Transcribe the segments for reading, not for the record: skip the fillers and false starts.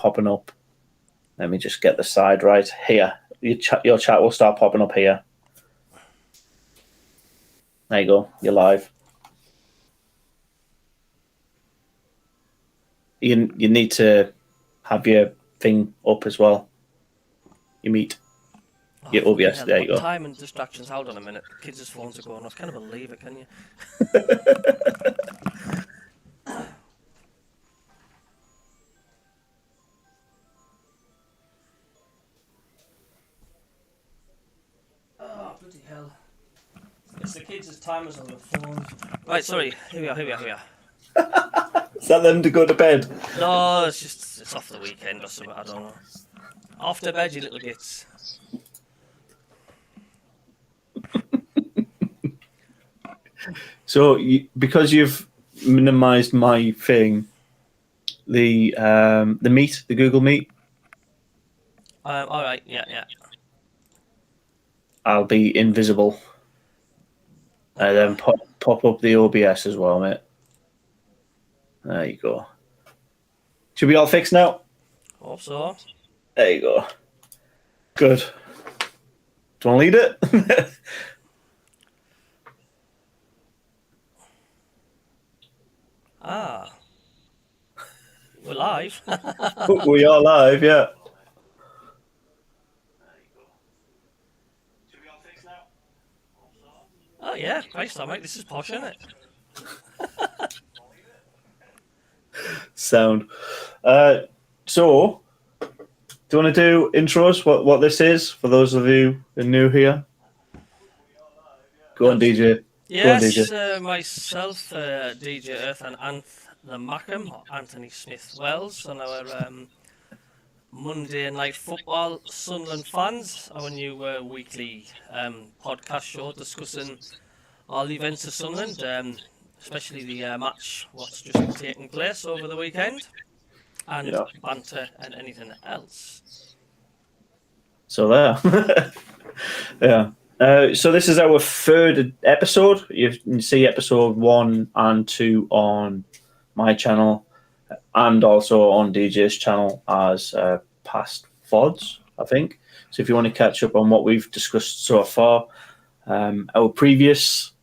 popping up. Let me just get the side right here. Your chat will start popping up here. There you go. You're live. You need to have your thing up as well. You meet your OBS. There you go. Time and distractions. Hold on a minute. Kids' phones are going off. Can't believe it, can you? Oh, bloody hell. It's the kids' timers on the phones. Right, sorry. Here we are. Is that them to go to bed? No, it's off the weekend or something, I don't know. Off to bed, you little gits. So, because you've minimised my thing, the Meet, the Google Meet. All right, yeah. I'll be invisible. And then pop up the OBS as well, mate. There you go. Should be all fixed now? Hope so. There you go. Good. Do you want to lead it? We're live. We are live, yeah. Oh yeah, Christ, mate, this is posh, isn't it? Sound. So, do you want to do intros? What this is for those of you who are new here? Go on, DJ. Yes, Go on, DJ. Myself, DJ Earth, and the Mackham, or Anthony Smith Wells, on our Monday Night Football Sunderland fans, our new weekly podcast show discussing all the events of Sunderland, especially the match what's just taken place over the weekend, and banter and anything else. So there. Yeah. So this is our third episode. You can see episode 1 and 2 on my channel, and also on DJ's channel as past VODs, I think. So if you want to catch up on what we've discussed so far, our previous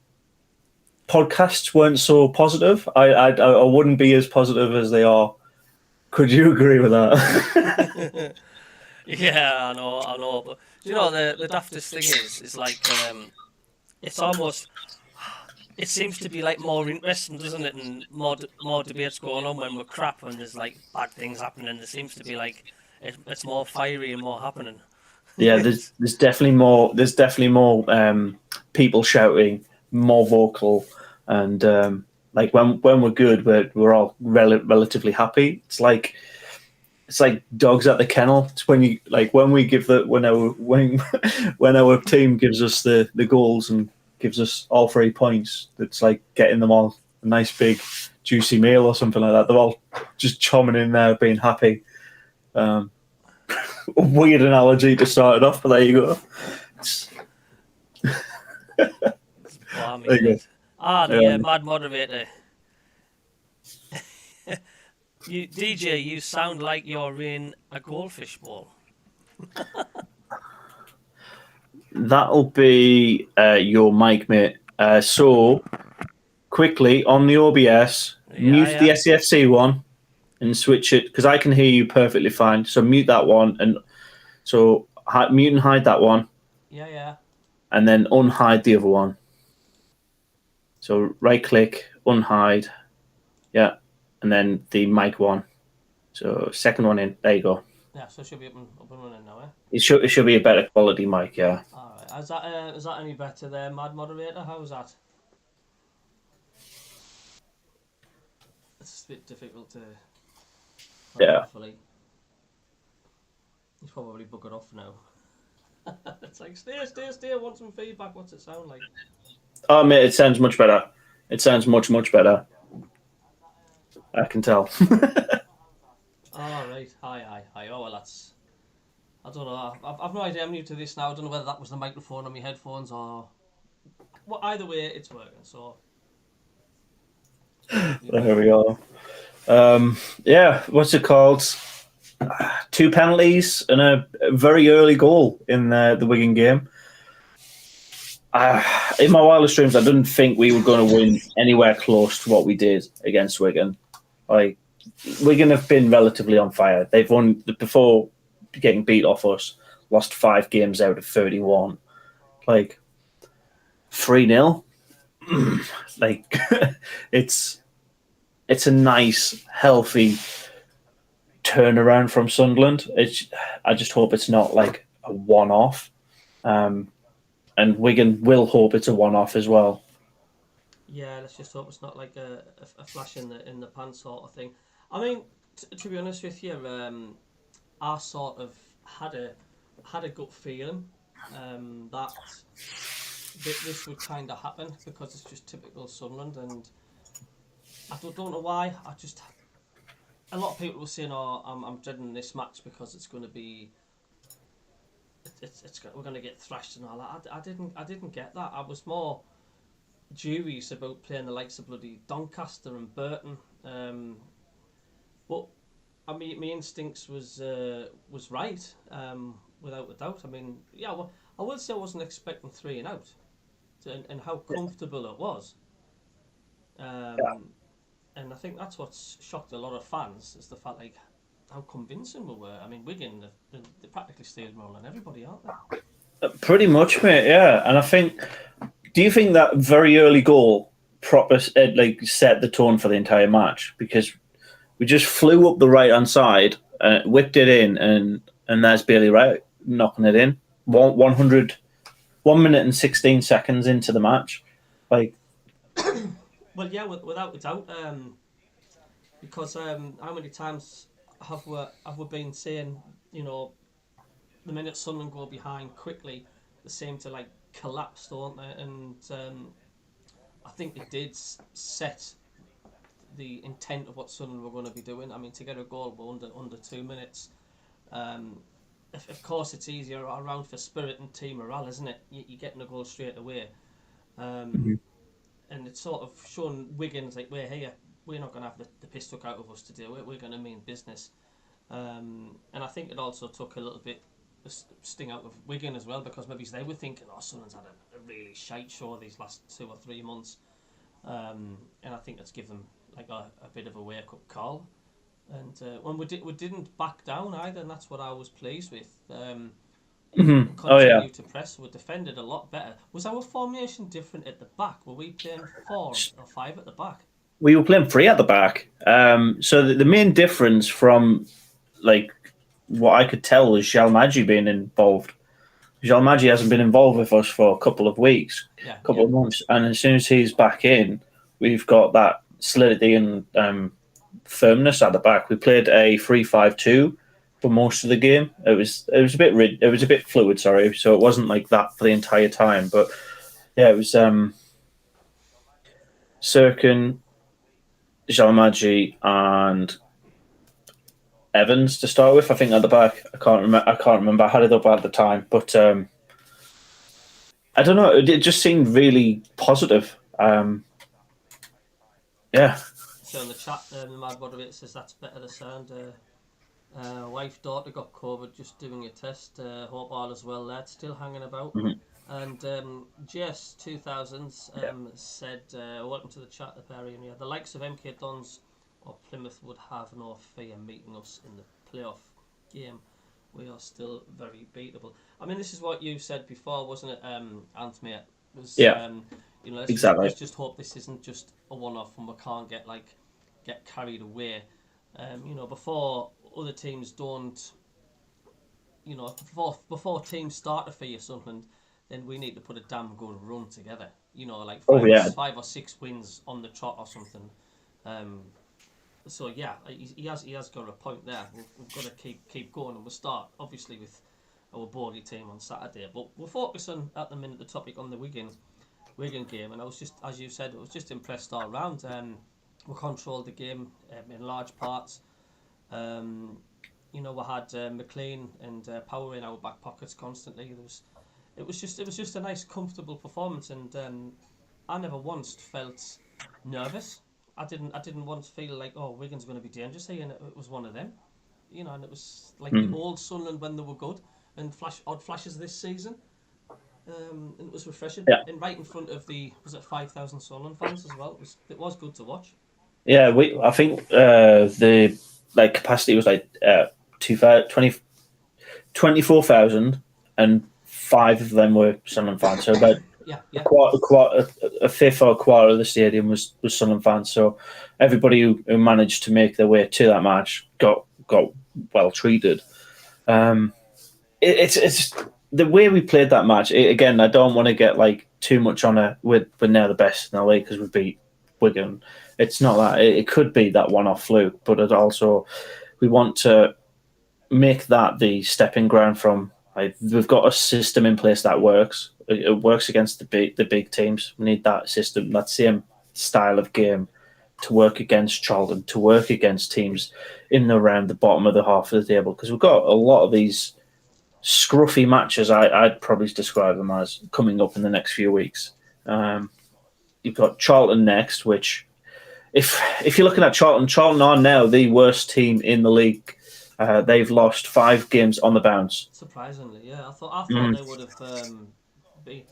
podcasts weren't so positive. I wouldn't be as positive as they are. Could you agree with that? Yeah, I know. But you know, the daftest thing is like it's almost. It seems to be like more interesting, doesn't it? And more debates going on when we're crap and there's like bad things happening. There seems to be like it's more fiery and more happening. Yeah, there's definitely more. There's definitely more people shouting, more vocal, and like when we're good, we're all relatively happy. It's like dogs at the kennel. It's when you like when our team gives us the goals and gives us all 3 points. It's like getting them all a nice big juicy meal or something like that. They're all just chomming in there, being happy. Weird analogy to start it off, but there you go. There you go. The mad moderator. DJ, you sound like you're in a goldfish bowl. That'll be your mic, mate. So, quickly, on the OBS, mute the SCFC one and switch it, because I can hear you perfectly fine. So mute that one, and so mute and hide that one. Yeah. And then unhide the other one. So right-click, unhide. Yeah. And then the mic one. So second one in. There you go. Yeah, so it should be up and running now, eh? It should be a better quality mic, yeah. All right. Is that any better there, Mad Moderator? How was that? It's a bit difficult to. Yeah. Hopefully. He's probably buggered off now. It's like, stay. I want some feedback. What's it sound like? Oh, mate, it sounds much better. It sounds much, much better. I can tell. All right. Hi. Oh, well, that's... I don't know. I've no idea. I'm new to this now. I don't know whether that was the microphone on my headphones or... Well, either way, it's working, so... There we go. Yeah, what's it called? 2 penalties and a very early goal in the Wigan game. In my wildest dreams, I didn't think we were going to win anywhere close to what we did against Wigan. Like, Wigan have been relatively on fire. They've won before getting beat off us. Lost 5 games out of 31. Like 3-0. Like it's a nice, healthy turnaround from Sunderland. I just hope it's not like a one-off. And Wigan will hope it's a one-off as well. Yeah, let's just hope it's not like a flash in the pan sort of thing. I mean, to be honest with you, I sort of had a gut feeling that this would kind of happen because it's just typical Sunderland, and I don't know why. A lot of people were saying, "Oh, I'm dreading this match because it's going to be." We're going to get thrashed and all that. I didn't get that. I was more dubious about playing the likes of bloody Doncaster and Burton. But I mean, my instincts was right, without a doubt. I mean, yeah, well, I will say I wasn't expecting 3 and out, and how comfortable it was. And I think that's what's shocked a lot of fans is the fact like how convincing we were. I mean, Wigan they practically steamrolling everybody, aren't they? Pretty much, mate. Yeah, and I think. Do you think that very early goal like set the tone for the entire match? Because we just flew up the right hand side, whipped it in, and there's Bailey Wright knocking it in. 1 minute and 16 seconds into the match, like. Well, yeah, without a doubt. Because how many times have we been saying, the minute Sunderland go behind quickly, they seem to like collapse, don't they? And I think it did set the intent of what Sunderland were going to be doing. I mean, to get a goal under 2 minutes. Of course, it's easier around for spirit and team morale, isn't it? You're getting a goal straight away. And it's sort of shown Wigan's like, we're here. We're not going to have the piss took out of us to do it. We're going to mean business. And I think it also took a little bit the sting out of Wigan as well, because maybe they were thinking, oh, Sunderland's had a really shite show these last 2 or 3 months. And I think that's given them like a bit of a wake-up call. And when we didn't back down either, and that's what I was pleased with. Continue to press. We defended a lot better. Was our formation different at the back? Were we playing 4 or 5 at the back? We were playing 3 at the back. So the main difference from like what I could tell was Jalmaji being involved. Jalmaji hasn't been involved with us for a couple of weeks, couple of months, and as soon as he's back in, we've got that solidity and firmness at the back. We played a 3-5-2 for most of the game. It was a bit fluid, sorry. So it wasn't like that for the entire time. But yeah, it was Sirkin, Jalmaji, and Evans to start with. I think at the back. I can't remember. I had it up at the time, but I don't know. It just seemed really positive. Yeah. So in the chat, the Mad Moderator says that's better the sound. Wife, daughter got COVID, just doing a test. Hope all is well there. Still hanging about. Mm-hmm. And Jess 2000s said, welcome to the chat, the Perry. And the likes of MK Dons or Plymouth would have no fear meeting us in the playoff game. We are still very beatable. I mean, this is what you said before, wasn't it, Anthony? Let's just hope this isn't just a one-off and we can't get carried away. Before other teams don't, before teams start to fear Sunderland, then we need to put a damn good run together. Like 5 or 6 wins on the trot or something. So yeah, he has got a point there. We've got to keep going, and we'll start obviously with our bogey team on Saturday. But we're focusing at the minute the topic on the Wigan game, and I was just, as you said, I was just impressed all round. We controlled the game in large parts. We had McLean and Power in our back pockets constantly. It was just a nice, comfortable performance, and I never once felt nervous. I didn't once feel like, oh, Wigan's going to be dangerous here, and it was one of them. and it was like the old Sunderland when they were good, and odd flashes this season. And it was refreshing, and right in front of was it 5,000 Sunderland fans as well. It was good to watch. Yeah, I think the capacity was 24,000, and five of them were Sunderland fans. So about yeah. a fifth or a quarter of the stadium was Sunderland fans. So everybody who managed to make their way to that match got well treated. It's the way we played that match. Again, I don't want to get too much on it. We're now the best in the league because we beat Wigan. It's not that. It could be that one-off fluke, but it also we want to make that the stepping ground from. We've got a system in place that works. It works against the big teams. We need that system, that same style of game, to work against Charlton, to work against teams in and around the bottom of the half of the table. Because we've got a lot of these scruffy matches. I'd probably describe them as coming up in the next few weeks. You've got Charlton next, which, if you're looking at Charlton are now the worst team in the league. They've lost 5 games on the bounce. Surprisingly, yeah. I thought they would have been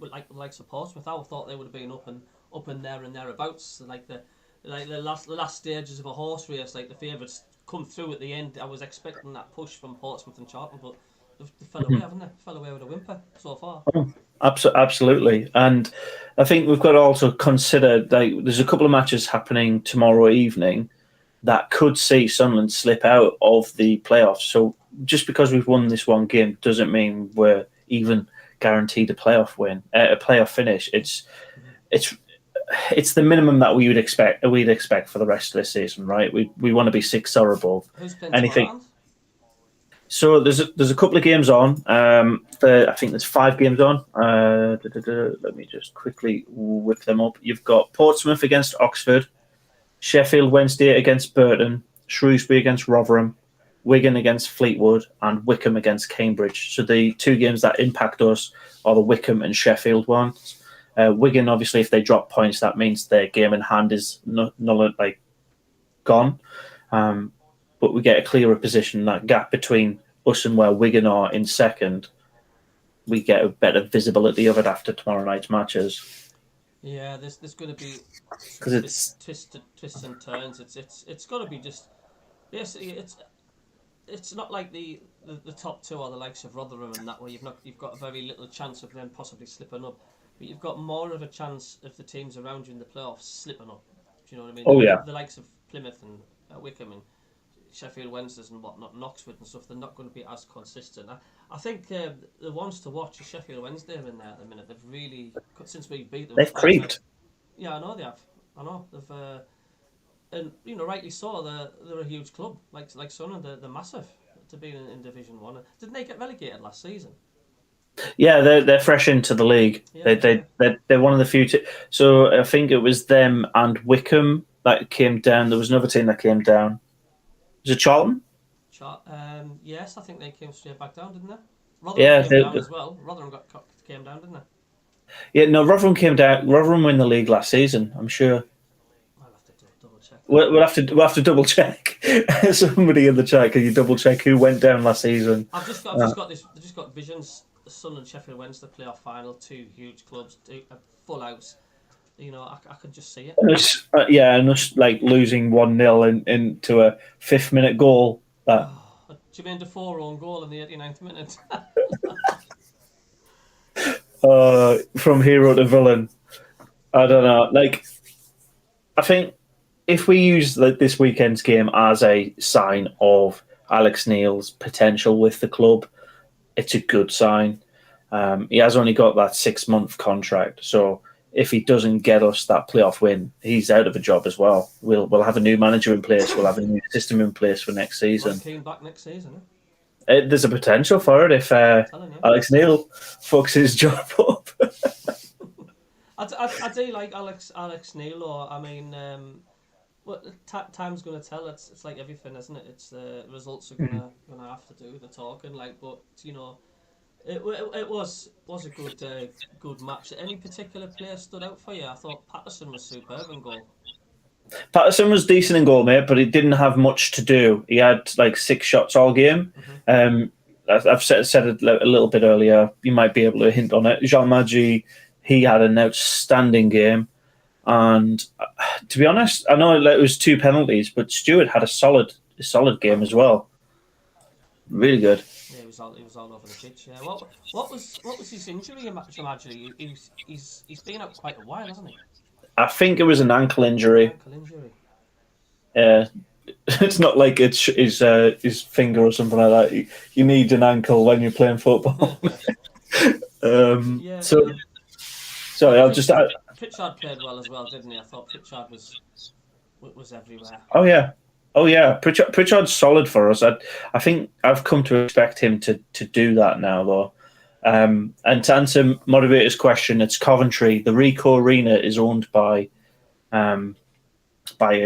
like Portsmouth. I thought they would have been up and there and thereabouts. Like the last stages of a horse race. Like the favourites come through at the end. I was expecting that push from Portsmouth and Charlton, but they fell away, haven't they? Fell away with a whimper so far. Absolutely, and I think we've got to also consider there's a couple of matches happening tomorrow evening that could see Sunderland slip out of the playoffs. So just because we've won this one game doesn't mean we're even guaranteed a playoff win, a playoff finish. It's the minimum that we would expect. We'd expect for the rest of this season, right? We want to be 6 or above. Who's been anything? So there's a couple of games on. I think there's 5 games on. Let me just quickly whip them up. You've got Portsmouth against Oxford, Sheffield Wednesday against Burton, Shrewsbury against Rotherham, Wigan against Fleetwood, and Wycombe against Cambridge. So the 2 games that impact us are the Wycombe and Sheffield ones. Wigan, obviously, if they drop points, that means their game in hand is gone. But we get a clearer position. That gap between us and where Wigan are in second, we get a better visibility of it after tomorrow night's matches. Yeah, there's going to be because it's twists and turns. It's got to be just basically it's not like the top 2 are the likes of Rotherham and that, where you've got a very little chance of them possibly slipping up, but you've got more of a chance of the teams around you in the playoffs slipping up. Do you know what I mean? Oh yeah. The likes of Plymouth and Wycombe and Sheffield Wednesdays and whatnot, and Oxford and stuff, they're not going to be as consistent. I think the ones to watch is Sheffield Wednesday in there at the minute. They've really, since we beat them, they've creeped. Yeah, I know they have. I know they've, and rightly so. They're a huge club, like Sunderland. They're massive to be in Division 1. Didn't they get relegated last season? Yeah, they're fresh into the league. Yeah, they're one of the few. So I think it was them and Wycombe that came down. There was another team that came down. Was it Charlton? Yes, I think they came straight back down, didn't they? Rotherham came down as well. Rotherham came down, didn't they? Yeah, no, Rotherham came down. Rotherham won the league last season, I'm sure. I'll have to double check. We'll have to double check. Somebody in the chat, can you double check who went down last season? I've just got visions. Sun and Sheffield Wednesday playoff final, 2 huge clubs, a full house. I could just see it. And us losing 1-0 into a 5th-minute goal. Jermaine Defoe own goal in the 89th minute. From hero to villain. I don't know. I think if we use this weekend's game as a sign of Alex Neil's potential with the club, it's a good sign. He has only got that 6-month contract, so if he doesn't get us that playoff win, he's out of a job as well. We'll have a new manager in place. We'll have a new system in place for next season. Keane back next season. There's a potential for it if Alex Neil fucks his job up. I do like Alex Neil. Or I mean, time's going to tell. It's like everything, isn't it? It's the results are going to have to do the talking. But it was a good match. Any particular player stood out for you? I thought Patterson was superb in goal. Patterson was decent in goal, mate, but he didn't have much to do. He had like 6 shots all game. I've said it a little bit earlier. You might be able to hint on it. Jean Maggi, he had an outstanding game. And to be honest, I know it was 2 penalties, but Stewart had a solid game as well. Really good. Yeah, he was all over the pitch. Yeah. What was his injury? Actually, he's been out quite a while, hasn't he? I think it was an ankle injury. Ankle injury. Yeah. It's not like it's his finger or something like that. You need an ankle when you're playing football. Sorry, I'll just. Pritchard played well as well, didn't he? I thought Pritchard was everywhere. Oh yeah. Pritchard's solid for us. I think I've come to expect him to do that now, though. And to answer Motivator's question, it's Coventry. The Ricoh Arena is owned by a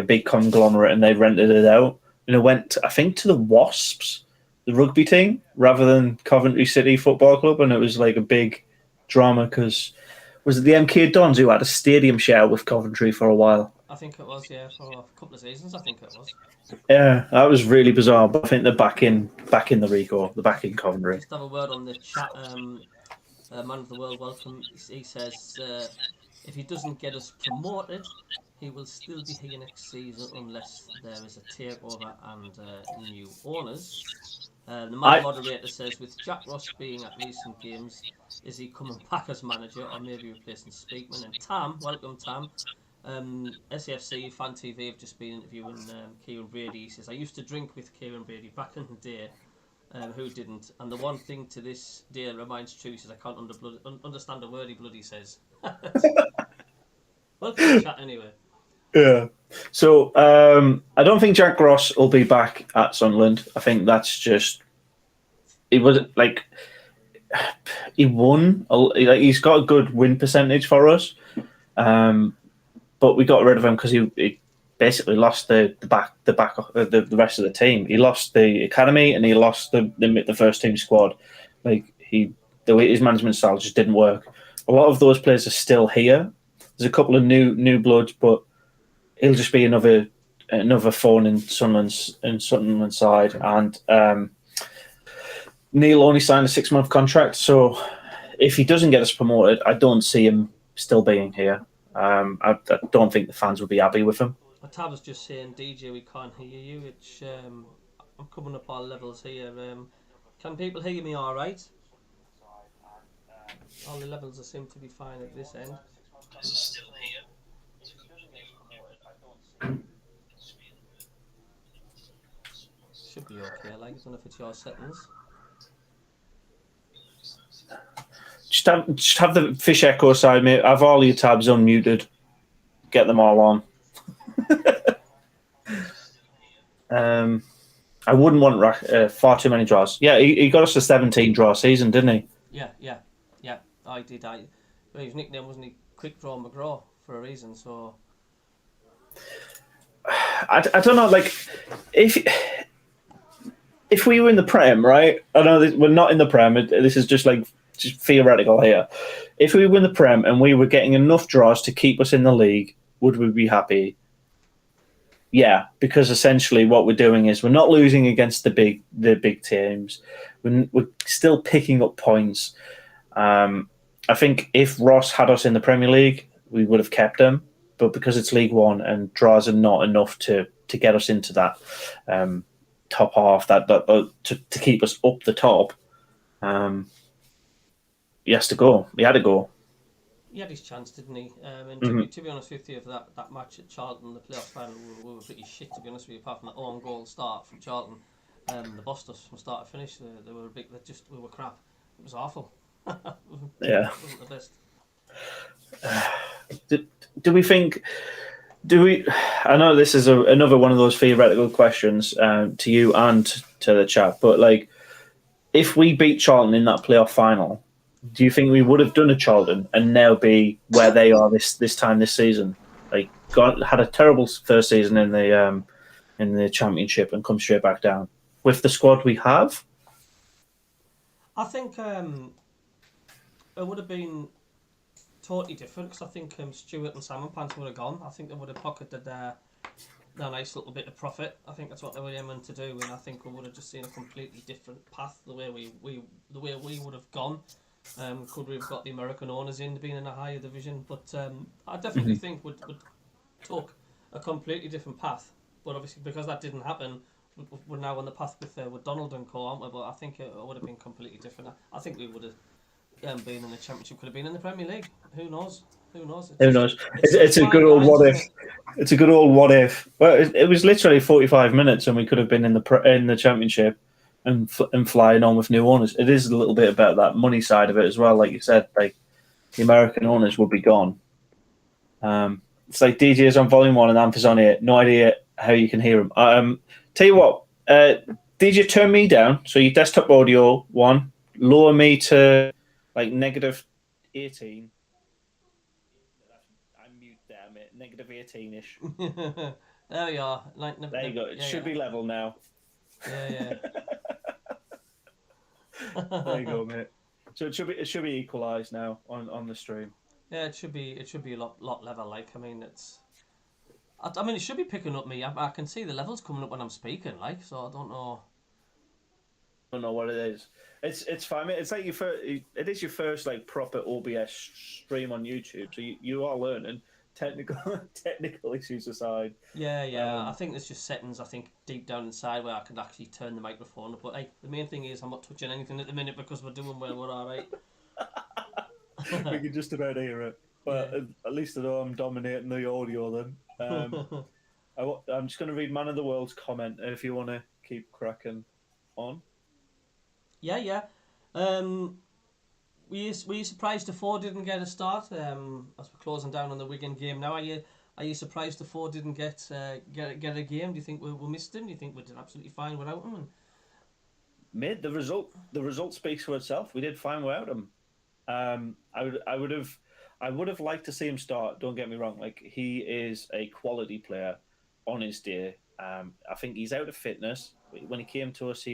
big conglomerate, and they rented it out. And it went, I think, to the Wasps, the rugby team, rather than Coventry City Football Club. And it was like a big drama because was it the MK Dons who had a stadium share with Coventry for a while? I think it was, yeah, for a couple of seasons. I think it was. Yeah, that was really bizarre. But I think they're back in the Ricoh, they're back in Coventry. Just have a word on the chat. Man of the World, welcome. He says if he doesn't get us promoted, he will still be here next season unless there is a takeover and new owners. The moderator says, with Jack Ross being at recent games, is he coming back as manager or maybe replacing Speakman? And Tam, welcome Tam. SAFC Fan TV have just been interviewing Kieran Brady. He says, I used to drink with Kieran Brady back in the day. Who didn't? And the one thing to this day reminds true. He says, I can't understand a word he bloody says. Welcome to the chat anyway. Yeah. So I don't think Jack Ross will be back at Sunderland. I think that's just he won. He's got a good win percentage for us, but we got rid of him because he basically lost the rest of the team. He lost the academy and he lost the first team squad. The way his management style just didn't work. A lot of those players are still here. There's a couple of new bloods, but he'll just be another thorn in Sunderland's side. And Neil only signed a 6-month contract, so if he doesn't get us promoted, I don't see him still being here. I don't think the fans will be happy with him. Tab was just saying, DJ, we can't hear you. It's I'm coming up all levels here. Can people hear me all right? All the levels seem to be fine at this end. Is it still here? Should be okay. I don't know if it's your settings. Just have the fish echo side, mate. Have all your tabs unmuted. Get them all on. I wouldn't want far too many draws. Yeah, he got us a 17 draw season, didn't he? Yeah. I did. His nickname wasn't he Quick Draw McGraw for a reason. So I don't know. Like if we were in the Prem, right? I know we're not in the Prem. This is just theoretical here. If we were in the Prem and we were getting enough draws to keep us in the league, would we be happy? Yeah, because essentially what we're doing is we're not losing against the big teams. We're still picking up points. I think if Ross had us in the Premier League, we would have kept him. But because it's League One and draws are not enough to get us into that top half, that to keep us up the top, he has to go. He had to go. He had his chance, didn't he? And to be honest with you, for that match at Charlton, the playoff final, we were pretty shit, to be honest with you, apart from that own goal start from Charlton. The bossed us from start to finish. They were we were crap. It was awful. Yeah. It wasn't the best. I know this is another one of those theoretical questions to you and to the chat, but if we beat Charlton in that playoff final, do you think we would have done a Charlton and now be where they are this time this season? Had a terrible first season in the Championship and come straight back down with the squad we have. I think it would have been totally different because I think Stewart and Salmon Pants would have gone. I think they would have pocketed a nice little bit of profit. I think that's what they were aiming to do, and I think we would have just seen a completely different path the way we would have gone. Could we have got the American owners in being in a higher division? But I definitely think would took a completely different path. But obviously, because that didn't happen, we're now on the path with Donald and co, aren't we? But I think it would have been completely different. I think we would have been in the Championship, could have been in the Premier League. Who knows? Who knows? Who knows? It's It's a good old lines, what if. It's a good old what if. Well, it was literally 45 minutes, and we could have been in the Championship and flying on with new owners. It is a little bit about that money side of it as well. Like you said, like the American owners would be gone. It's like DJ is on volume 1 and Amp is on it. No idea how you can hear him. Tell you what, DJ, turn me down. So your desktop audio 1, lower me to like -18. I mute there, mate. -18-ish. There we are. There you go. It should be level now. Yeah. There you go, mate. So it should be equalised now on the stream. Yeah, it should be a lot level. Like, I mean, it should be picking up me. I can see the levels coming up when I'm speaking. Like, so I don't know. I don't know what it is. It's fine, mate. It's like it is your first like proper OBS stream on YouTube, so you are learning. Technical issues aside. Yeah. I think there's just settings. I think deep down inside where I can actually turn the microphone up. But hey, the main thing is I'm not touching anything at the minute because we're doing well. We're all right. We can just about hear it, but at least I know I'm dominating the audio. Then I'm just going to read Man of the World's comment if you want to keep cracking on. Yeah. Were you surprised the 4 didn't get a start? As we're closing down on the Wigan game now, are you surprised the 4 didn't get a game? Do you think we missed him? Do you think we did absolutely fine without him? Mate, the result speaks for itself. We did fine without him. I would have liked to see him start. Don't get me wrong. Like, he is a quality player on his day. I think he's out of fitness. When he came to us,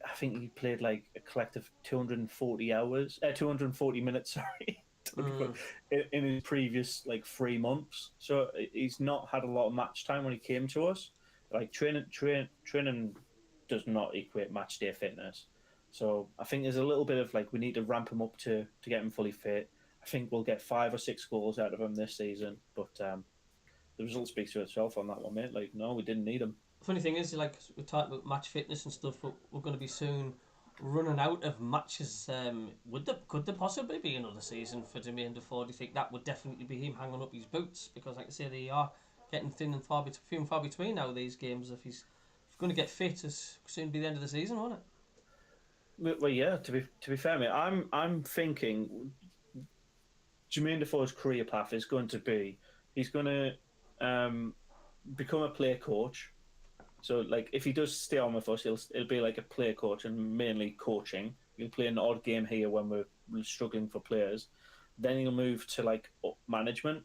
I think he played like a collective 240 minutes. Sorry, in his previous like 3 months. So he's not had a lot of match time when he came to us. Like training does not equate match day fitness. So I think there's a little bit of like we need to ramp him up to get him fully fit. I think we'll get 5 or 6 goals out of him this season, but the result speaks for itself on that one, mate. Like, no, we didn't need him. Funny thing is, like, we talk about match fitness and stuff, but we're going to be soon running out of matches. Could there possibly be another season for Jermaine Defoe? Do you think that would definitely be him hanging up his boots? Because, like I say, they are getting thin and far between now. These games, if he's going to get fit, it's soon be the end of the season, won't it? Well, yeah. To be fair, mate, I'm thinking Jermaine Defoe's career path is going to be he's going to become a player coach. So, like, if he does stay on with us, it'll be like a player coach and mainly coaching. He'll play an odd game here when we're struggling for players. Then he'll move to like management,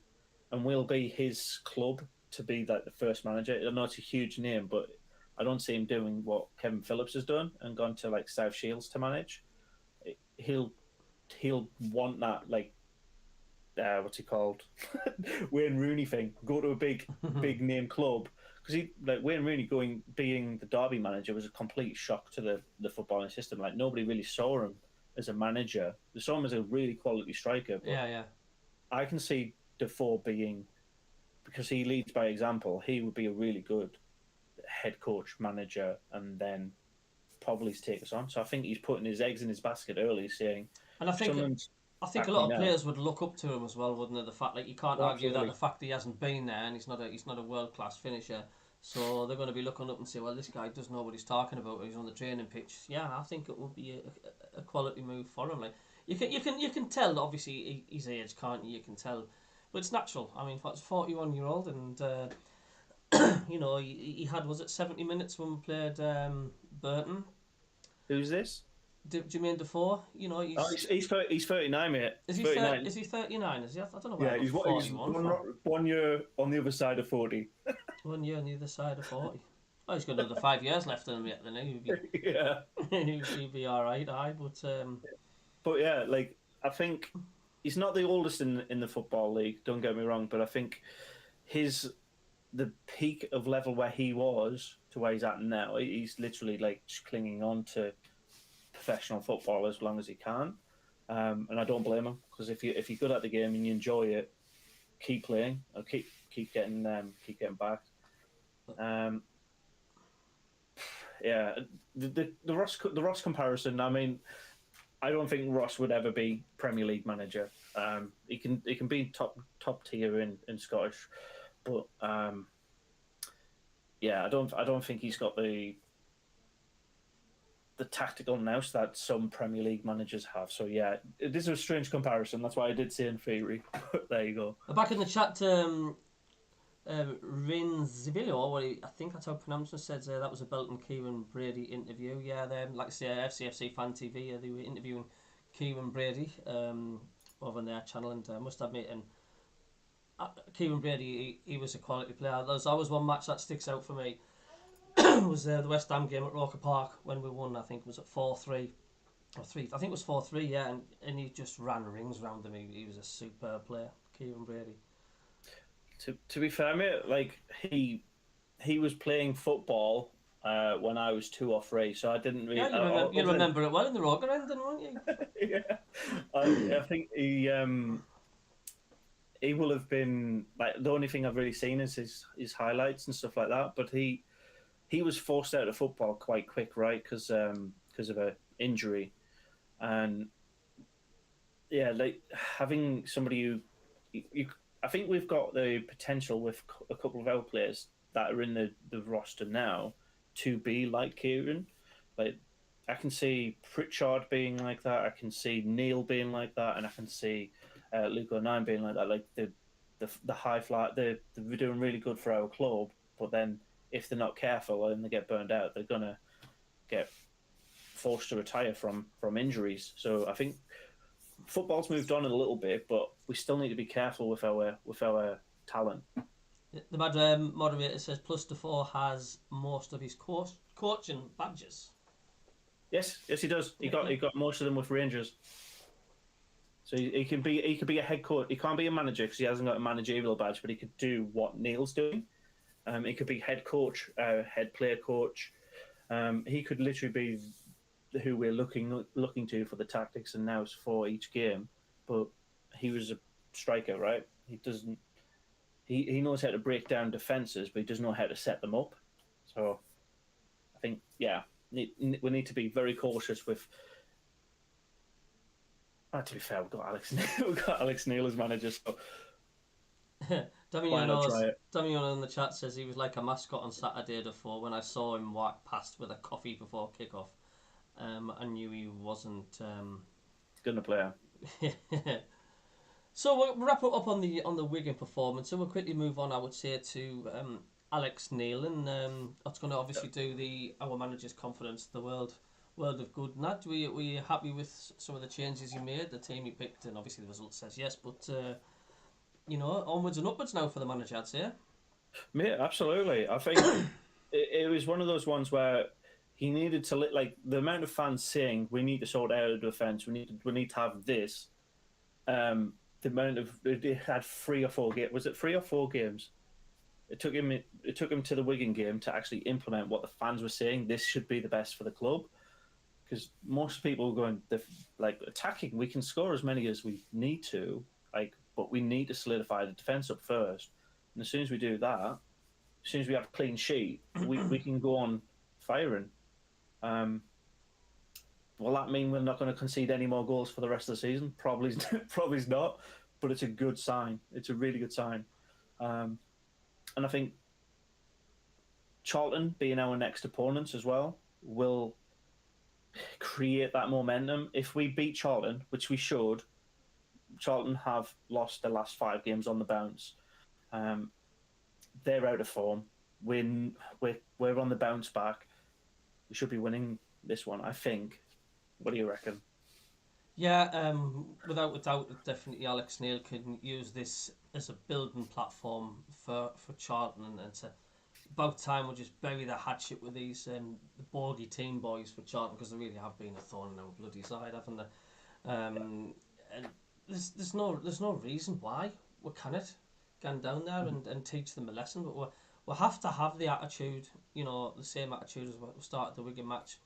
and we'll be his club to be like the first manager. I know it's a huge name, but I don't see him doing what Kevin Phillips has done and gone to like South Shields to manage. He'll want that like what's he called Wayne Rooney thing. Go to a big name club. Because Wayne Rooney being the Derby manager was a complete shock to the footballing system. Like, nobody really saw him as a manager. They saw him as a really quality striker. But Yeah. I can see Defoe being, because he leads by example, he would be a really good head coach, manager, and then probably take us on. So I think he's putting his eggs in his basket early, saying, and I think a lot of players would look up to him as well, wouldn't they? The fact, like, you can't argue that the fact that he hasn't been there and he's not a world class finisher. So they're going to be looking up and say, well, this guy does know what he's talking about. He's on the training pitch. Yeah, I think it would be a quality move for him. Like, you can tell, obviously, his age, can't you? You can tell, but it's natural. I mean, he's 41-year-old, and he had, was it 70 minutes when we played Burton? Who's this? Jermaine Defoe, he's 39, mate. Is he 39? Is he 39? Is he? I don't know. Yeah, he's 1 year on the other side of 40. 1 year on the other side of 40. Oh, he's got another 5 years left in him yet. Then he'd be all right. But yeah, like, I think he's not the oldest in the football league. Don't get me wrong, but I think his the peak of level where he was to where he's at now. He's literally like just clinging on to professional football as long as he can, and I don't blame him, because if you're good at the game and you enjoy it, keep playing or keep getting back. Yeah, the Ross comparison. I mean, I don't think Ross would ever be Premier League manager. He can be top tier in Scottish, but yeah, I don't think he's got the tactical nous that some Premier League managers have. So yeah, it is a strange comparison. That's why I did say in theory. But there you go. Back in the chat, Rinzivilo, I think that's how pronounced said that was a Belton Kieran Brady interview. Yeah, like I say, FCFC Fan TV, they were interviewing Kieran Brady over on their channel, and I must admit, and Kieran Brady, he was a quality player. There's always one match that sticks out for me. Was the West Ham game at Roker Park when we won. I think it was at 4-3 or 3. I think it was 4-3. Yeah, and he just ran rings around him. He was a superb player, Kieran Brady. To be fair, mate, like he was playing football when I was 2 or 3, so I didn't really. Yeah, you remember it well in the Roker end, didn't you? Yeah, I think he will have been like, the only thing I've really seen is his highlights and stuff like that. But he was forced out of football quite quick, right? Because of an injury, and yeah, like having somebody who I think we've got the potential with a couple of our players that are in the roster now to be like Kieran. Like, I can see Pritchard being like that. I can see Neil being like that, and I can see Luke O'Nien being like that. Like the high fly, they're doing really good for our club. But then if they're not careful and they get burned out, they're gonna get forced to retire from injuries. So I think football's moved on a little bit, but we still need to be careful with our talent. The moderator says +4 has most of his coaching badges. Yes, he does. He got most of them with Rangers. So he can be a head coach. He can't be a manager because he hasn't got a managerial badge, but he could do what Neil's doing. He could be head coach, head player coach. He could literally be who we're looking to for the tactics and nous for each game. But he was a striker, right? He doesn't. He knows how to break down defenses, but he doesn't know how to set them up. So I think, yeah, we need to be very cautious with. To be fair, we've got Alex Neil as manager. So Damiano in the chat says he was like a mascot on Saturday before when I saw him walk past with a coffee before kickoff. I knew he wasn't gonna play. So we'll wrap it up on the Wigan performance, and we'll quickly move on, I would say, to Alex Neil, and that's going to obviously do our manager's confidence, the world of good. Nad, were you happy with some of the changes you made, the team you picked, and obviously the result says yes, but onwards and upwards now for the manager, I'd say. Yeah, absolutely. I think it was one of those ones where he needed to, like, the amount of fans saying we need to sort out the defence, we need to have this. The amount of it had 3 or 4 games. Was it 3 or 4 games? It took him to the Wigan game to actually implement what the fans were saying. This should be the best for the club, because most people were going like attacking. We can score as many as we need to, but we need to solidify the defence up first. And as soon as we do that, as soon as we have a clean sheet, we can go on firing. Will that mean we're not going to concede any more goals for the rest of the season? Probably not, but it's a good sign. It's a really good sign. And I think Charlton, being our next opponents as well, will create that momentum. If we beat Charlton, which we should, Charlton have lost the last 5 games on the bounce. They're out of form. We're on the bounce back. We should be winning this one, I think. What do you reckon? Yeah, without a doubt, definitely Alex Neil can use this as a building platform for Charlton, and to about time we'll just bury the hatchet with these the bogey team boys for Charlton, because they really have been a thorn in our bloody side, haven't they? And there's no reason why we cannot. gone down there and teach them a lesson. But we'll have to have the attitude, the same attitude as we started the Wigan match.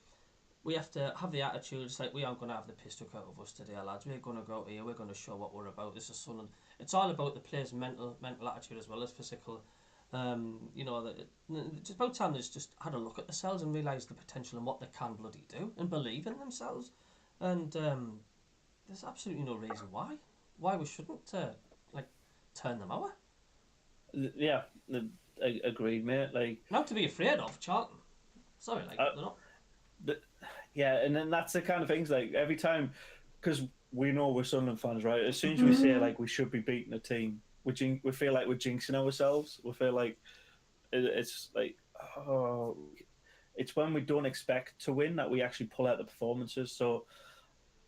We have to have the attitude. It's like, we aren't going to have the piss took out of us today, lads. We're going to go out here. We're going to show what we're about. This is Sunderland. It's all about the players' mental attitude as well as physical. It's about time they just had a look at themselves and realised the potential and what they can bloody do and believe in themselves. And there's absolutely no reason why we shouldn't turn them over. Yeah, agreed, mate. Like, not to be afraid of Charlton. Sorry, they're not. Yeah, and then that's the kind of things, like, every time, because we know we're Sunderland fans, right? As soon as we say, like, we should be beating a team, we feel like we're jinxing ourselves. We feel like it's like, oh, it's when we don't expect to win that we actually pull out the performances. So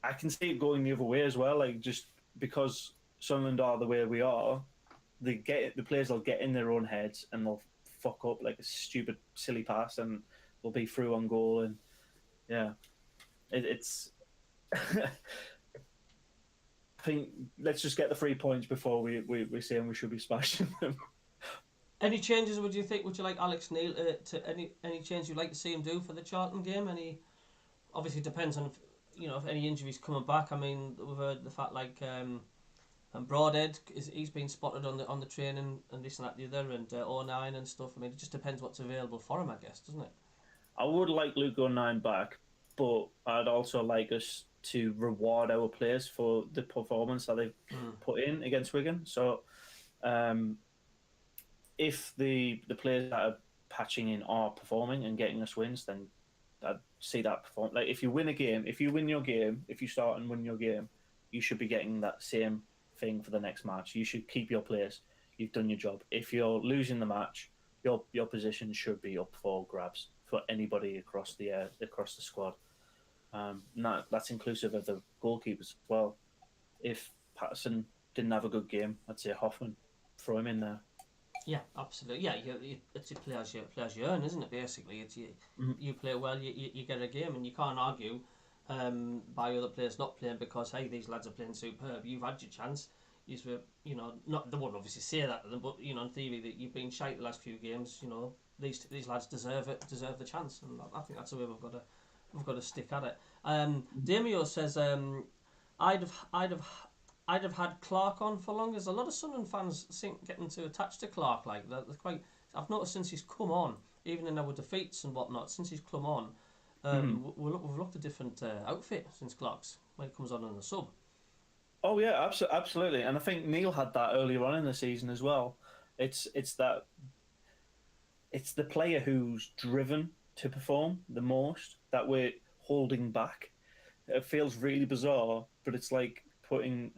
I can see it going the other way as well. Like, just because Sunderland are the way we are, the players will get in their own heads and they'll fuck up like a stupid, silly pass, and they'll be through on goal. And yeah, it's. I think let's just get the 3 points before we say we should be smashing them. Any changes would you like Alex Neil to any change you'd like to see him do for the Charlton game? Obviously depends on if any injuries coming back. I mean, we've heard the fact and Broadhead he's been spotted on the training and this and that the other, and 09 and stuff. I mean, it just depends what's available for him, I guess, doesn't it? I would like Luke 09 back, but I'd also like us to reward our players for the performance that they've put in against Wigan. So, if the players that are patching in are performing and getting us wins, then I'd see that perform. Like, if you win a game, if you win your game, if you start and win your game, you should be getting that same thing for the next match. You should keep your place. You've done your job. If you're losing the match, your position should be up for grabs for anybody across the squad. That's inclusive of the goalkeepers as well. If Patterson didn't have a good game, I'd say Hoffman, throw him in there. Yeah, absolutely. Yeah, it's a players you earn, isn't it? Basically, it's you play well, you get a game, and you can't argue by other players not playing because, hey, these lads are playing superb. You've had your chance. Not they won't obviously say that to them, but in theory that you've been shite the last few games. These lads deserve the chance, and I think that's the way we've got to stick at it. Damio says, I'd have had Clark on for longer. There's a lot of Sunderland fans seem getting too attached to Clark. Like, they're quite. I've noticed since he's come on, even in our defeats and whatnot, since he's come on, we've looked a different outfit since Clark's when he comes on in the sub. Oh yeah, absolutely. And I think Neil had that earlier on in the season as well. It's the player who's driven to perform the most that we're holding back. It feels really bizarre, but it's like putting,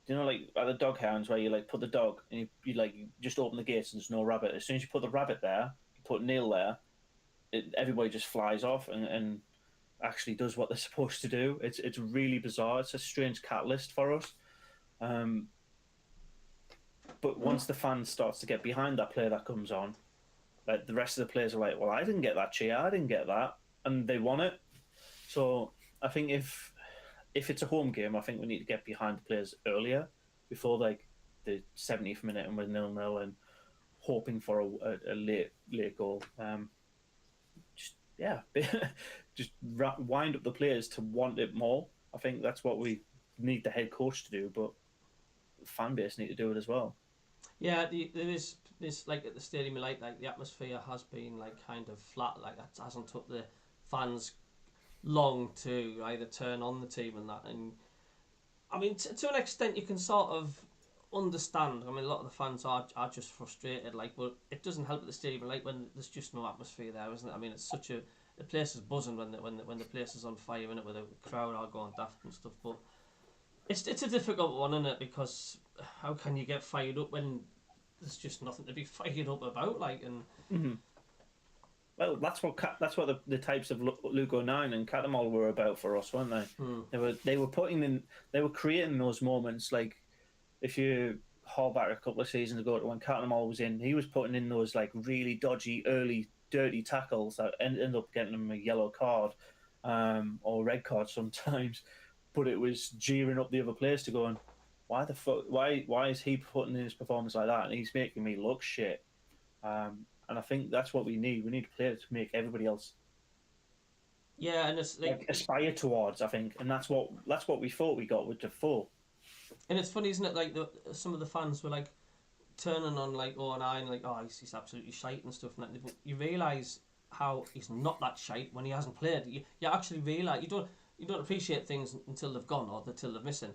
like at the dog hounds where you like put the dog and you just open the gates and there's no rabbit. As soon as you put the rabbit there, you put Neil there, everybody just flies off and actually does what they're supposed to do. It's really bizarre. It's a strange catalyst for us. But once the fan starts to get behind that player that comes on, like the rest of the players are like, well, I didn't get that cheer, I didn't get that, and they want it. So I think if it's a home game, I think we need to get behind the players earlier, before like the 70th minute and we're 0-0 and hoping for a late goal. Just wind up the players to want it more. I think that's what we need the head coach to do, but the fan base need to do it as well. Yeah, there is this, like at the stadium, like the atmosphere has been like kind of flat. Like, that hasn't took the fans long to either turn on the team and that. And I mean, to an extent, you can sort of understand. I mean, a lot of the fans are just frustrated. Like, well, it doesn't help at the stadium, like when there's just no atmosphere there, isn't it? I mean, it's such the place is buzzing when the place is on fire, isn't it? With the crowd all going daft and stuff. But it's a difficult one, isn't it? Because how can you get fired up when there's just nothing to be fired up about? Like, and well, that's what the types of Luke 09 and Catamol were about for us, weren't they? They were creating those moments. Like, if you haul back a couple of seasons ago to when Catamol was in, he was putting in those like really dodgy, early, dirty tackles that ended up getting him a yellow card or red card sometimes. But it was jeering up the other players to go and why the fuck? Why is he putting in his performance like that? And he's making me look shit. And I think that's what we need. We need a player to make everybody else Yeah, and it's like aspire towards. I think, and that's what we thought we got with Defoe. and it's funny, isn't it? Like some of the fans were like turning on like oh and I and like oh he's absolutely shite and stuff. And that. But you realise how he's not that shite when he hasn't played. You actually realise you don't appreciate things until they've gone or until they're missing,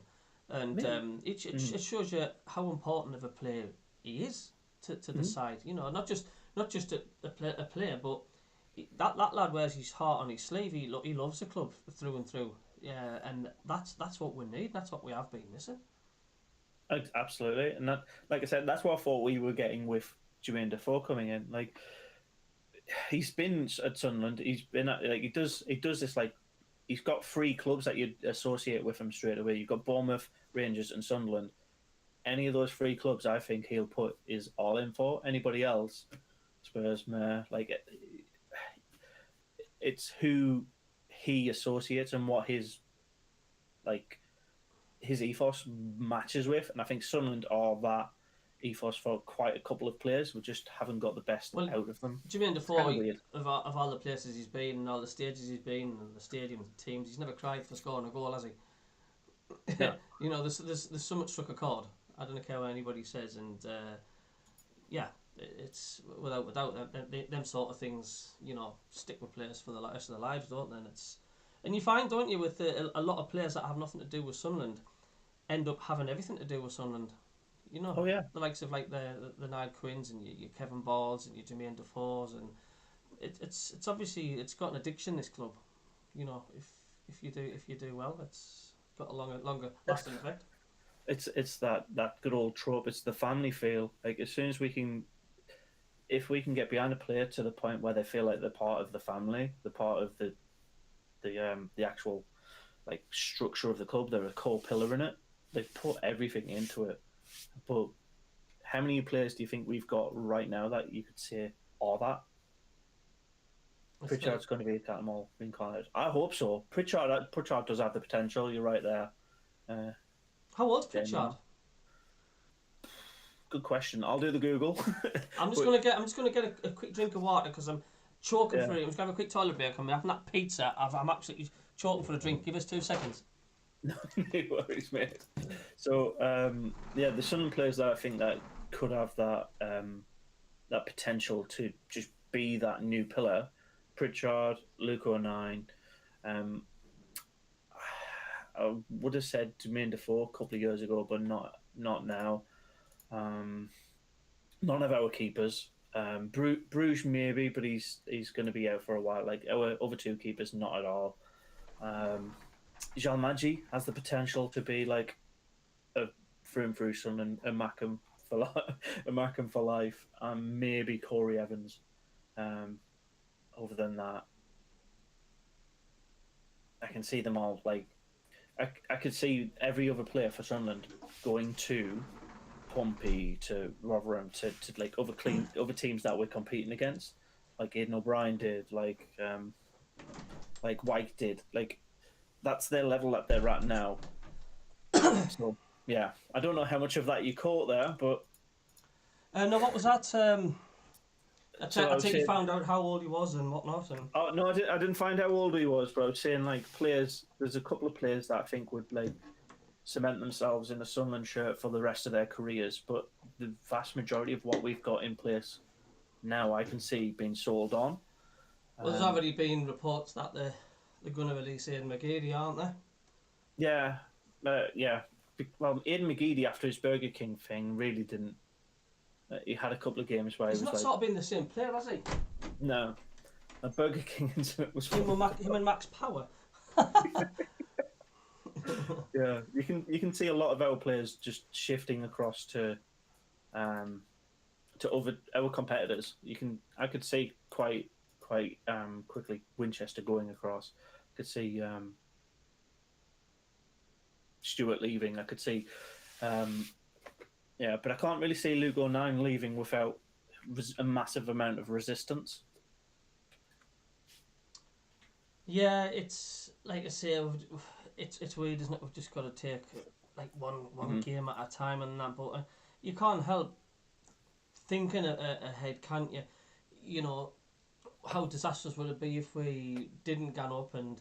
and it shows you how important of a player he is to the side. You know, not just a player, but that lad wears his heart on his sleeve. He loves the club through and through. Yeah, and that's what we need. That's what we have been missing. Absolutely, and that, like I said, that's what I thought we were getting with Jermaine Defoe coming in. Like he's been at Sunderland, he's been at, like he does this like he's got three clubs that you associate with him straight away. You've got Bournemouth, Rangers, and Sunderland. Any of those three clubs, I think he'll put is all in for. Anybody else, Spurs, meh, like it's who he associates and what like his ethos matches with, and I think Sunderland are that ethos for quite a couple of players. We just haven't got the best out of them. Jermaine Defoe, of all the places he's been and all the stages he's been and the stadiums and teams, he's never cried for scoring a goal, has he? No. You know, there's so much struck a chord. I don't care what anybody says, and yeah, it's without doubt them sort of things. You know, stick with players for the rest of their lives, don't they? And you find, don't you, with a lot of players that have nothing to do with Sunderland, end up having everything to do with Sunderland. You know, the likes of like the Nile Quinns and your Kevin Balls and your Jermaine Defoe's, and it's obviously it's got an addiction. This club, you know, if you do well, it's got a longer lasting effect. It's that good old trope. It's the family feel. Like as soon as if we can get behind a player to the point where they feel like they're part of the family, they're part of the actual like structure of the club, they're a core pillar in it. They've put everything into it. But how many players do you think we've got right now that you could say are that? Pritchard's going to be at them all reincarnated. I hope so. Pritchard does have the potential. You're right there. How old's Pritchard? Good question. I'll do the Google. I'm just gonna get a quick drink of water because I'm choking for it. I'm just gonna have a quick toilet break. I'm having that pizza. I'm absolutely choking for a drink. Give us 2 seconds. No worries, mate. So, the Sunderland players that I think that could have that potential to just be that new pillar: Pritchard, Luke O'Nien. I would have said Jermaine Defoe a couple of years ago, but not now. None of our keepers. Bruges maybe, but he's going to be out for a while. Like our other two keepers, not at all. Jean Maggi has the potential to be like a through and through son and a Mackham for life, and maybe Corey Evans. Other than that, I can see them all. Like I could see every other player for Sunderland going to Pompey, to Rotherham, to like other teams that we're competing against, like Aidan O'Brien did, like White did. Like that's their level that they're at now. So yeah, I don't know how much of that you caught there, but no, what was that? I think you found out how old he was and whatnot. And... Oh no, I didn't find how old he was, but I was saying like players. There's a couple of players that I think would like cement themselves in a Sunderland shirt for the rest of their careers, but the vast majority of what we've got in place now, I can see being sold on. Well, there's already been reports that they're going to release Aidan McGeady, aren't they? Yeah, yeah. Well, Aidan McGeady, after his Burger King thing, really didn't. He had a couple of games where he's he was not like, sort of been the same player, has he? No, a Burger King incident was him and Max Power. Yeah, you can see a lot of our players just shifting across to our competitors. I could see quite quickly Winchester going across. I could see Stewart leaving. I could see but I can't really see Luke O'Nien leaving without a massive amount of resistance. Yeah, it's like I say, it's weird, isn't it? We've just got to take like one game at a time and that. But you can't help thinking ahead, can't you? You know, how disastrous would it be if we didn't get up? And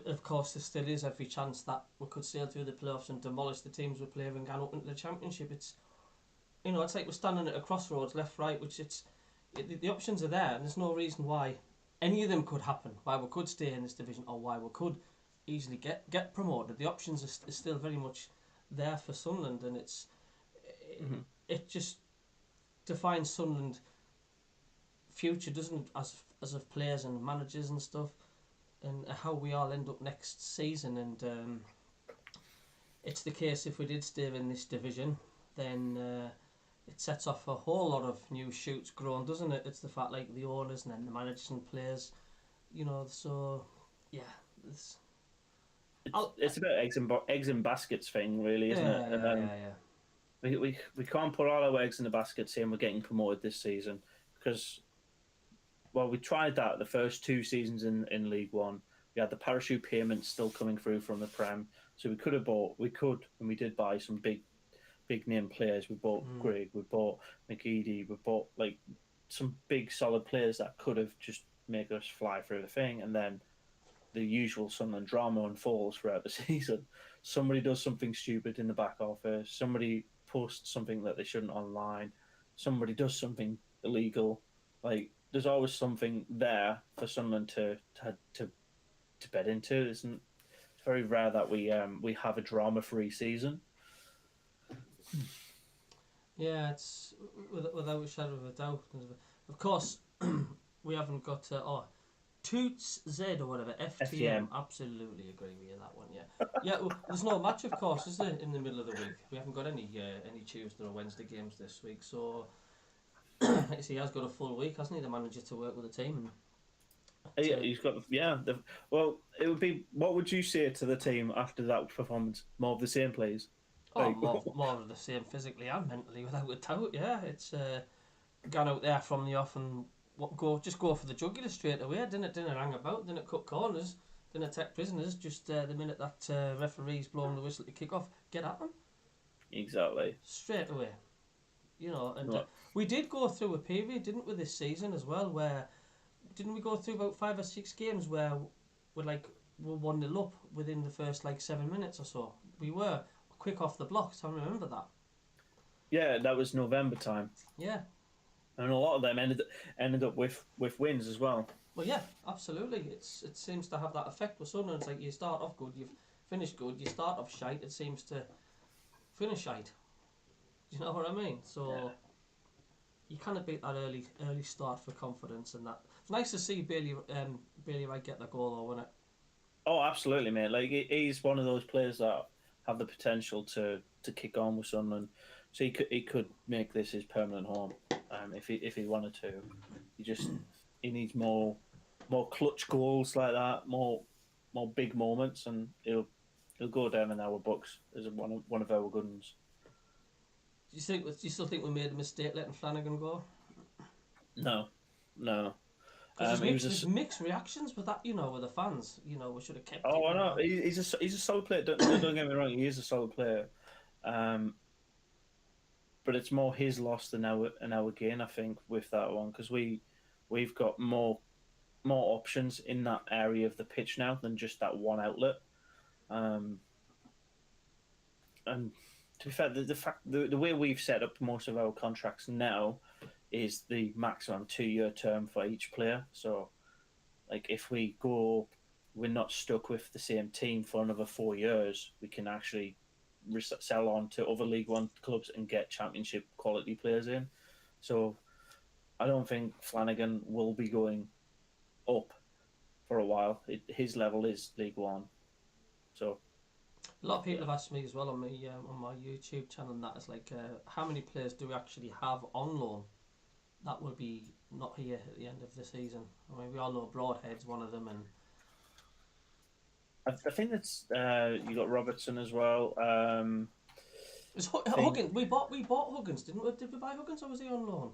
of course, there still is every chance that we could sail through the playoffs and demolish the teams we play and get up into the championship. It's it's like we're standing at a crossroads, left, right, which the options are there, and there's no reason why any of them could happen. Why we could stay in this division, or why we could easily get promoted. The options are still very much there for Sunderland, and it just defines Sunderland future, doesn't it, as of players and managers and stuff, and how we all end up next season. And it's the case, if we did stay in this division, then it sets off a whole lot of new shoots growing, doesn't it? It's the fact, like, the owners and then the managers and players, so yeah, it's a bit eggs and baskets thing, really, isn't it? Yeah. We can't put all our eggs in the basket saying we're getting promoted this season, because, well, we tried that the first 2 seasons in League One. We had the parachute payments still coming through from the Prem, so we could, and we did buy some big name players. We bought Greg, we bought McGeady, we bought like some big solid players that could have just made us fly through the thing, and then the usual Sunderland drama unfolds throughout the season. Somebody does something stupid in the back office, somebody posts something that they shouldn't online, somebody does something illegal. Like, there's always something there for Sunderland to bed into. It's very rare that we have a drama-free season. Yeah, it's without a shadow of a doubt. Of course, we haven't got Toots Z or whatever, FTM. Absolutely agree with you that one. Yeah, well, there's no match, of course, is there, in the middle of the week? We haven't got any Tuesday or Wednesday games this week, so he has got a full week, hasn't he, the manager, to work with the team. He's got well, it would be. What would you say to the team after that performance? More of the same, please. More of the same physically and mentally, without a doubt. Yeah, it's gone out there from the off and go for the jugular straight away. Didn't hang about. Didn't cut corners. Didn't take prisoners. Just the minute that referee's blowing the whistle to kick off, get at them. Exactly. Straight away. And we did go through a period, didn't we, this season as well, where didn't we go through about 5 or 6 games where we're 1-0 up within the first 7 minutes or so. We were quick off the blocks. I remember that. Yeah, that was November time. Yeah. And a lot of them ended up with wins as well. Well, yeah, absolutely. It seems to have that effect with Sunderland. It's like you start off good, you've finished good. You start off shite, it seems to finish shite. Do you know what I mean? So you kind of beat that early start for confidence, and that. It's nice to see Bailey Wright get the goal, though, wasn't it? Oh, absolutely, mate. Like, he's one of those players that have the potential to kick on with Sunderland. So he could make this his permanent home, if he wanted to. He needs more clutch goals like that, more big moments, and he'll go down in our books as one of our good ones. Do you still think we made a mistake letting Flanagan go? No. There's mixed reactions with that, with the fans. We should have kept. Oh, I know. He's a solid player. Don't get me wrong. He is a solid player. But it's more his loss than our gain, I think, with that one, because we've got more options in that area of the pitch now than just that one outlet. And to be fair, the way we've set up most of our contracts now is the maximum 2-year term for each player. So, if we go, we're not stuck with the same team for another 4 years. We can actually sell on to other League One clubs and get Championship quality players in. So, I don't think Flanagan will be going up for a while. His level is League One. So. A lot of people have asked me as well on my YouTube channel, and that is how many players do we actually have on loan that will be not here at the end of the season? I mean, we all know Broadhead's one of them, and I think that's you got Robertson as well. Huggins. We bought Huggins, didn't we? Did we buy Huggins, or was he on loan?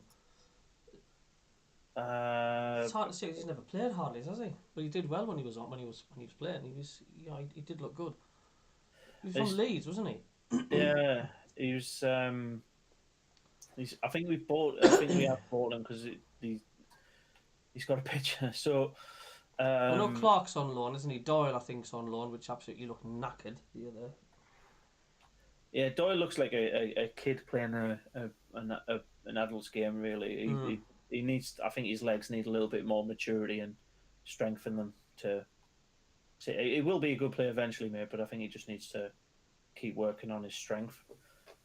It's hard to say. He's never played hardly, has he? But he did well when he was playing. He did look good. He was from Leeds, wasn't he? Yeah, he was. I think we have bought him because he's got a picture. So, I know um, Clark's on loan, isn't he? Doyle, I think's on loan, which absolutely look knackered the other. yeah, Doyle looks like a kid playing an adult's game. Really, Mm. he needs. I think his legs need a little bit more maturity and strengthen them to. He will be a good player eventually, mate. But I think he just needs to keep working on his strength.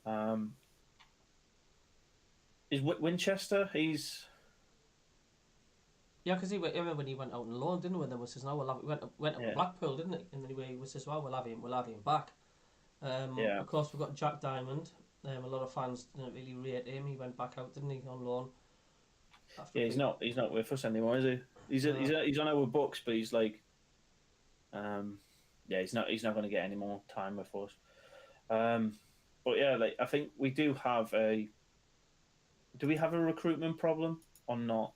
Um, is Winchester? He's Yeah, because I remember when he went out on loan, didn't he? And then was says, "No, we'll have." He went up to yeah, Blackpool, didn't he? And then he was says, "Well, we'll have him back." yeah, Of course, we've got Jack Diamond. A lot of fans didn't really rate him. He went back out, didn't he, on loan after a yeah. few. He's not with us anymore, is he? No. He's on our books, but he's like, yeah, he's not going to get any more time with us. Um, but yeah, like I think we do have a. Do we have a recruitment problem or not?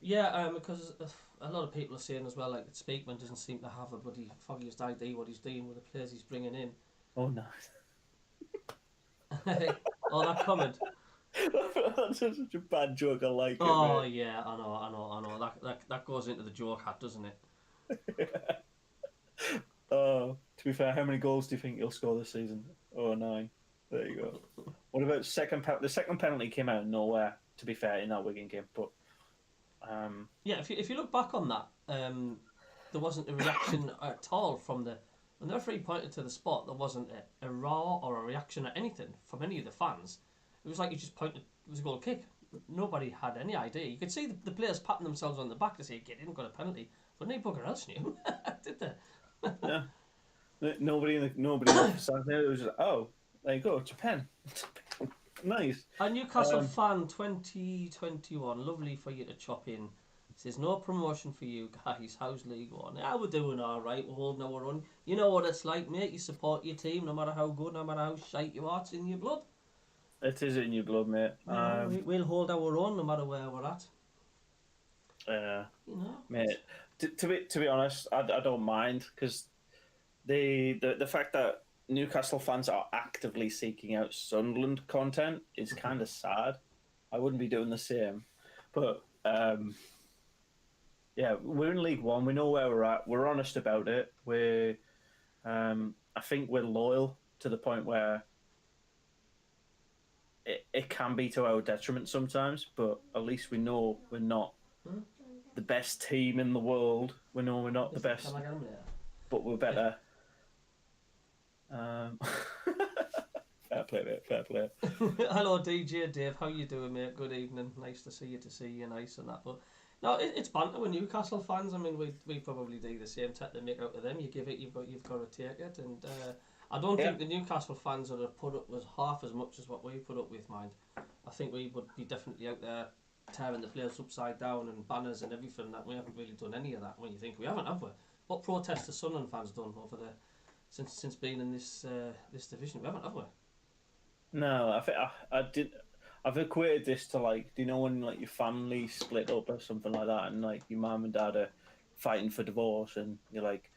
Yeah, because a lot of people are saying as well, like that Speakman doesn't seem to have a bloody foggiest idea what he's doing with the players he's bringing in. Oh no, Oh, that comment. that's such a bad joke. I like it, Oh mate. yeah, I know. That goes into the joke hat, doesn't it? Oh, to be fair, how many goals do you think he'll score this season? Oh, 9. There you go. What about the second penalty came out of nowhere? To be fair, in that Wigan game, but um, Yeah, if you look back on that, there wasn't a reaction at all from the when the referee pointed to the spot. There wasn't a raw or a reaction at anything from any of the fans. It was like he just pointed. It was a goal kick. Nobody had any idea. You could see the players patting themselves on the back to say, "Get in, got a penalty," but no bugger else knew, did they? yeah, nobody in the side there. It was just, oh, there you go, Japan. Nice. A Newcastle Um, fan 2021, lovely for you to chop in. Says no promotion for you guys. How's League One? Yeah, we're doing all right. We're holding our own. You know what it's like, mate. You support your team, no matter how good, no matter how shite you are. It's in your blood. it is in your blood, mate. You know, we'll hold our own, no matter where we're at. Uh, You know, mate. To be honest, I don't mind because the fact that Newcastle fans are actively seeking out Sunderland content is kind of sad. I wouldn't be doing the same, but yeah, we're in League One. We know where we're at. We're honest about it. I think we're loyal to the point where it can be to our detriment sometimes. But at least we know we're not the best team in the world. We know we're not the can best, I get him there? but we're better. Fair play, mate. Fair play. Hello, DJ Dave. How you doing, mate? Good evening. Nice to see you. To see you, nice and that. But no, it's banter with Newcastle fans. I mean, we probably do the same. Take the mick out of them. You give it, you've got to take it. And I don't Yeah. think the Newcastle fans would have put up was half as much as what we put up with, mind. I think we would be definitely out there tearing the players upside down and banners and everything. That we haven't really done any of that. When you think we haven't, have we? What protest has Sunderland fans done over the since being in this division? We haven't, have we? No, I think I did. I've equated this to like, do you know when like your family split up or something like that, and like your mum and dad are fighting for divorce, and you're like,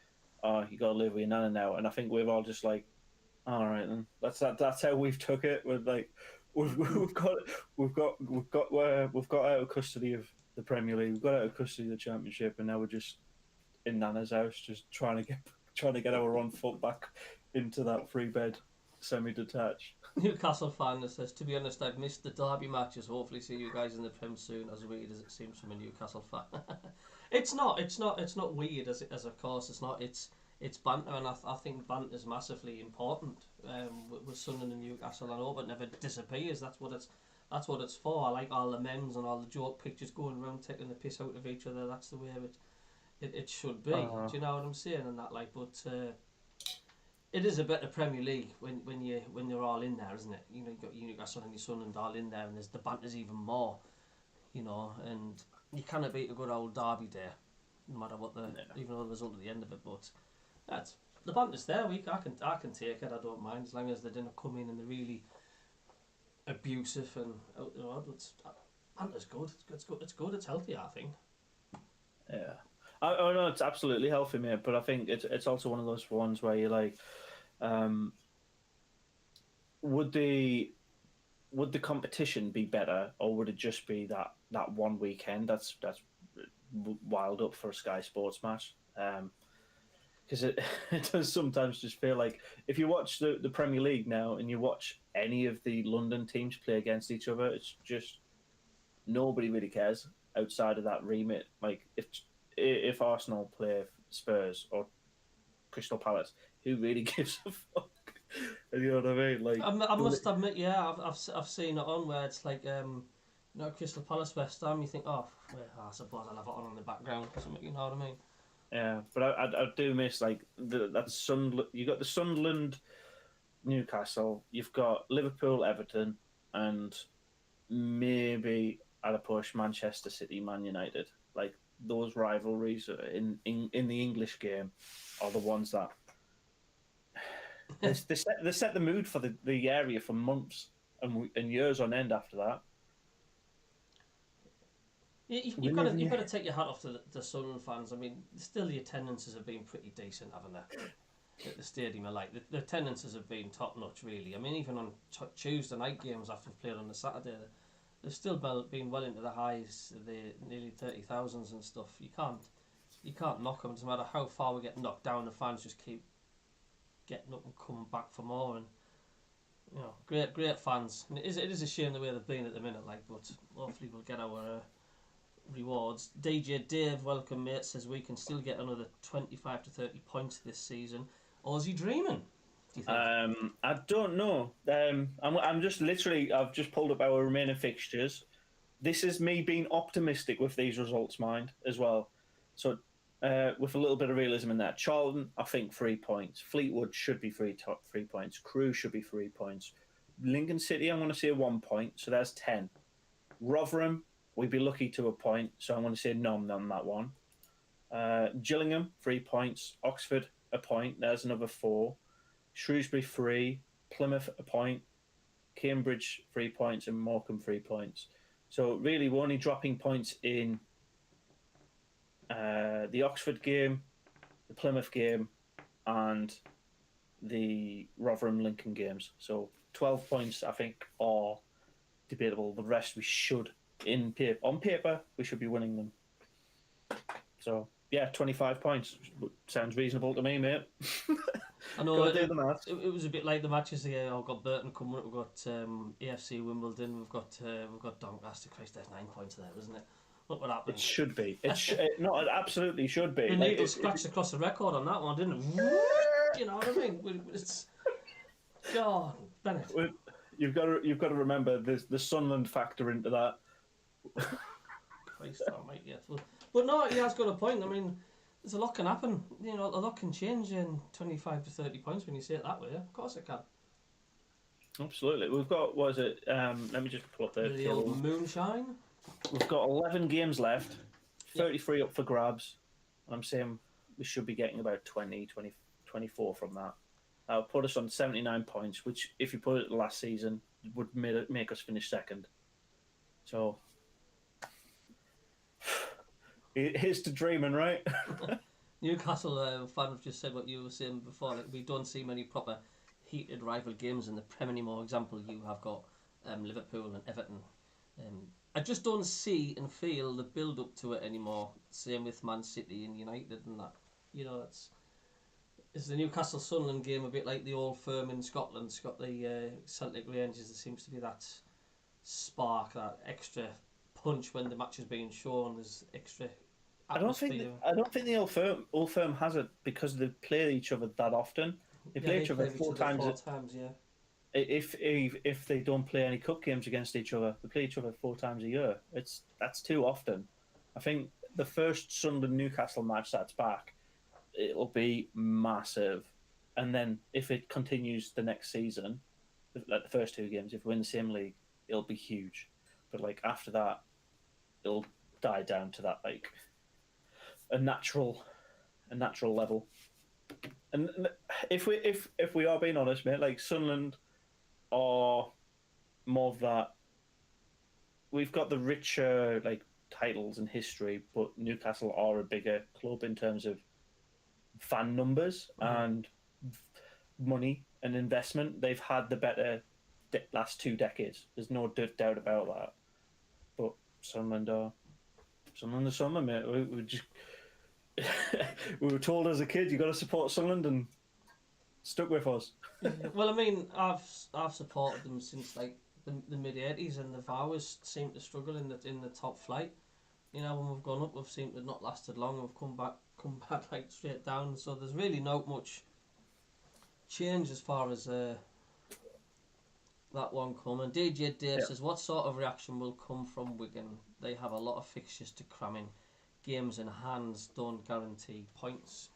oh, you got to live with your nana now, and I think we've all just like, all right, then that's how we've took it. We're like, we've got we've got out of custody of the Premier League, we've got out of custody of the Championship, and now we're just in Nana's house, just trying to get our own foot back into that three bed semi-detached. Newcastle fan that says, to be honest, I've missed the derby matches. Hopefully, see you guys in the Prem soon. As weird as it seems from a Newcastle fan, it's not. It's not weird as of course it's not. It's banter, and I think banter is massively important with Sunderland and Newcastle. I hope it never disappears. That's what it's for. I like all the memes and all the joke pictures going around taking the piss out of each other. That's the way it should be. Uh, Do you know what I'm saying? And that like, but. It is a better Premier League when you're all in there, isn't it? You know, you got Son and your Son and all in there, and there's the banter's even more, you know. And you cannot beat a good old derby day, no matter what even though the result at the end of it. But that's the banter's there. I can take it. I don't mind as long as they didn't come in and they're really abusive and out the road. Banter's good. It's good. It's good. It's healthy. I think. yeah. Oh no, it's absolutely healthy, mate. But I think it's also one of those ones where you're like, would the competition be better, or would it just be that one weekend that's wild up for a Sky Sports match? Because it does sometimes just feel like if you watch the Premier League now and you watch any of the London teams play against each other, it's just nobody really cares outside of that remit. Like if Arsenal play Spurs or Crystal Palace, who really gives a fuck? You know what I mean? Like I must admit, yeah, I've seen it on where it's like, Crystal Palace, West Ham. You think, oh, well, I suppose I'll have it on in the background or something. You know what I mean? yeah, but I do miss like that Sunderland. You got the Sunderland, Newcastle. You've got Liverpool, Everton, and maybe at a push Manchester City, Man United. Like those rivalries in the English game are the ones that they set the mood for the area for months and years on end after that. You've got to take your hat off to the Sunderland fans. I mean, still the attendances have been pretty decent, haven't they? At the stadium, the attendances have been top notch, really. I mean, even on Tuesday night games after we've played on the Saturday, they've still been well into the highs, the nearly 30,000s and stuff. You can't knock them. No matter how far we get knocked down, the fans just keep getting up and coming back for more. And great fans. And it is a shame the way they've been at the minute, but hopefully we'll get our rewards. DJ Dave, welcome mate, says we can still get another 25 to 30 points this season. Or is he dreaming, do you think? I don't know. I'm just literally, I've just pulled up our remaining fixtures. This is me being optimistic with these results, mind, as well. So, with a little bit of realism in that. Charlton, I think 3 points. Fleetwood should be 3 points. Crewe should be 3 points. Lincoln City, I'm going to say 1 point, so that's 10. Rotherham, we'd be lucky to a point, so I'm going to say none on that one. Gillingham, 3 points. Oxford, a point. There's another 4. Shrewsbury, 3. Plymouth, a point. Cambridge, 3 points. And Morecambe, 3 points. So really, we're only dropping points in the Oxford game, the Plymouth game, and the Rotherham-Lincoln games. So 12 points, I think, are debatable. The rest we should, on paper, we should be winning them. So, yeah, 25 points. Sounds reasonable to me, mate. I know do the maths. It was a bit like the matches here. I've got Burton coming up. We've got AFC Wimbledon. We've got Doncaster. Christ, there's 9 points there, isn't it? Look what happened. It should be. It absolutely should be. The needle scratched across the record on that one, didn't it? You know what I mean? It's God, Bennett. You've got to remember the Sunderland factor into that. Christ, almighty, yes. But no, he has got a point. I mean, there's a lot can happen. A lot can change in 25 to 30 points when you say it that way. Of course it can. Absolutely. We've got, what is it? Let me just pull up the old moonshine. We've got 11 games left, 33 up for grabs. I'm saying we should be getting about 24 from that. That'll put us on 79 points, which, if you put it last season, would make us finish second. So, here's to dreaming, right? Newcastle fan have just said what you were saying before. Like, we don't see many proper heated rival games in the Prem anymore. Example, you have got Liverpool and Everton. I just don't see and feel the build up to it anymore. Same with Man City and United and that. Is the Newcastle Sunderland game a bit like the Old Firm in Scotland? It's got the Celtic Rangers. There seems to be that spark, that extra punch when the match is being shown. There's extra atmosphere. I don't think the Old Firm has it because they play each other that often. They play each other four times. Yeah. If they don't play any cup games against each other, they play each other 4 times a year. That's too often. I think the first Sunderland Newcastle match that's back, it'll be massive, and then if it continues the next season, like the first 2 games, if we win the same league, it'll be huge. But like after that, it'll die down to that like a natural level. And if we are being honest, mate, like Sunderland are more of that. We've got the richer like titles in history, but Newcastle are a bigger club in terms of fan numbers and money and investment. They've had the better last 2 decades. There's no doubt about that. But Sunderland are Sunderland, mate. We just we were told as a kid you got to support Sunderland, and stuck with us. Well, I mean, I've supported them since like the mid '80s, and they've always seemed to struggle in the top flight. You know, when we've gone up, we've seemed to not lasted long. We've come back like straight down. So there's really not much change as far as that one coming. DJ Dave says, what sort of reaction will come from Wigan? They have a lot of fixtures to cram in. Games in hands don't guarantee points.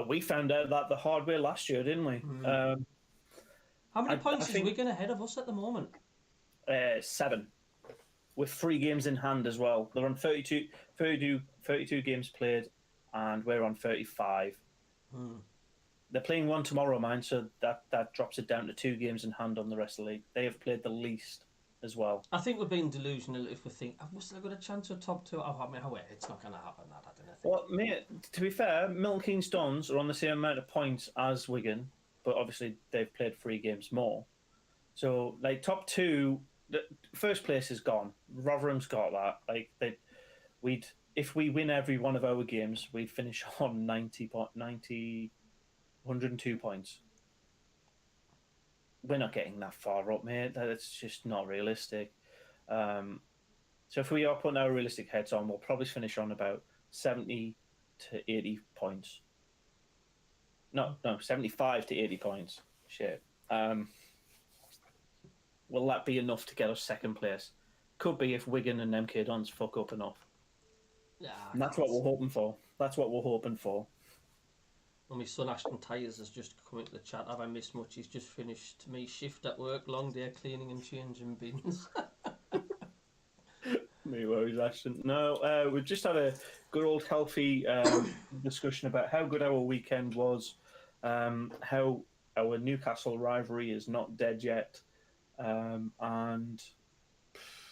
We found out that the hard way last year, didn't we? How many points is Wigan ahead of us at the moment? 7. With 3 games in hand as well. They're on 32 games played, and we're on 35. They're playing one tomorrow, man, so that drops it down to 2 games in hand on the rest of the league. They have played the least as well. I think we're being delusional if we think, have we still got a chance of top 2? Oh, I mean, it's not going to happen, that, I don't think. Well, mate, to be fair, Milton Keynes Dons are on the same amount of points as Wigan, but obviously they've played 3 games more. So, like, top 2, the first place is gone. Rotherham's got that. Like, if we win every one of our games, we'd finish on 102 points. We're not getting that far up, mate. That's just not realistic. So if we are putting our realistic heads on, we'll probably finish on about 70 to 80 points. No, 75 to 80 points. Shit. Will that be enough to get us second place? Could be if Wigan and MK Dons fuck up enough. Yeah, and that's what we're hoping for. Well, my son Ashton Tyres has just come into the chat. Have I missed much? He's just finished my shift at work. Long day cleaning and changing bins. No worries, Ashton. No, we've just had a good old healthy discussion about how good our weekend was, how our Newcastle rivalry is not dead yet, and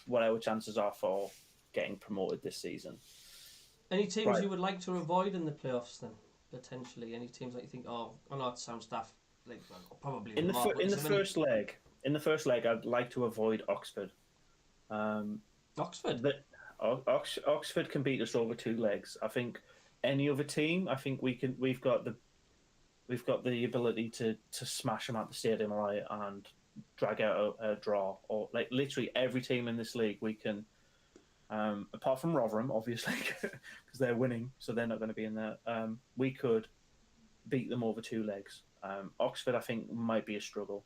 what our chances are for getting promoted this season. Any teams you would like to avoid in the playoffs then? Potentially, any teams that you think, I know it sounds daft, like probably in the first leg. In the first leg, I'd like to avoid Oxford. Oxford. Oxford can beat us over 2 legs. I think any other team, I think we've got the ability to smash them at the Stadium Light and drag out a draw. Or like literally every team in this league, we can. Apart from Rotherham, obviously, because they're winning, so they're not going to be in there. We could beat them over 2 legs. Oxford, I think, might be a struggle.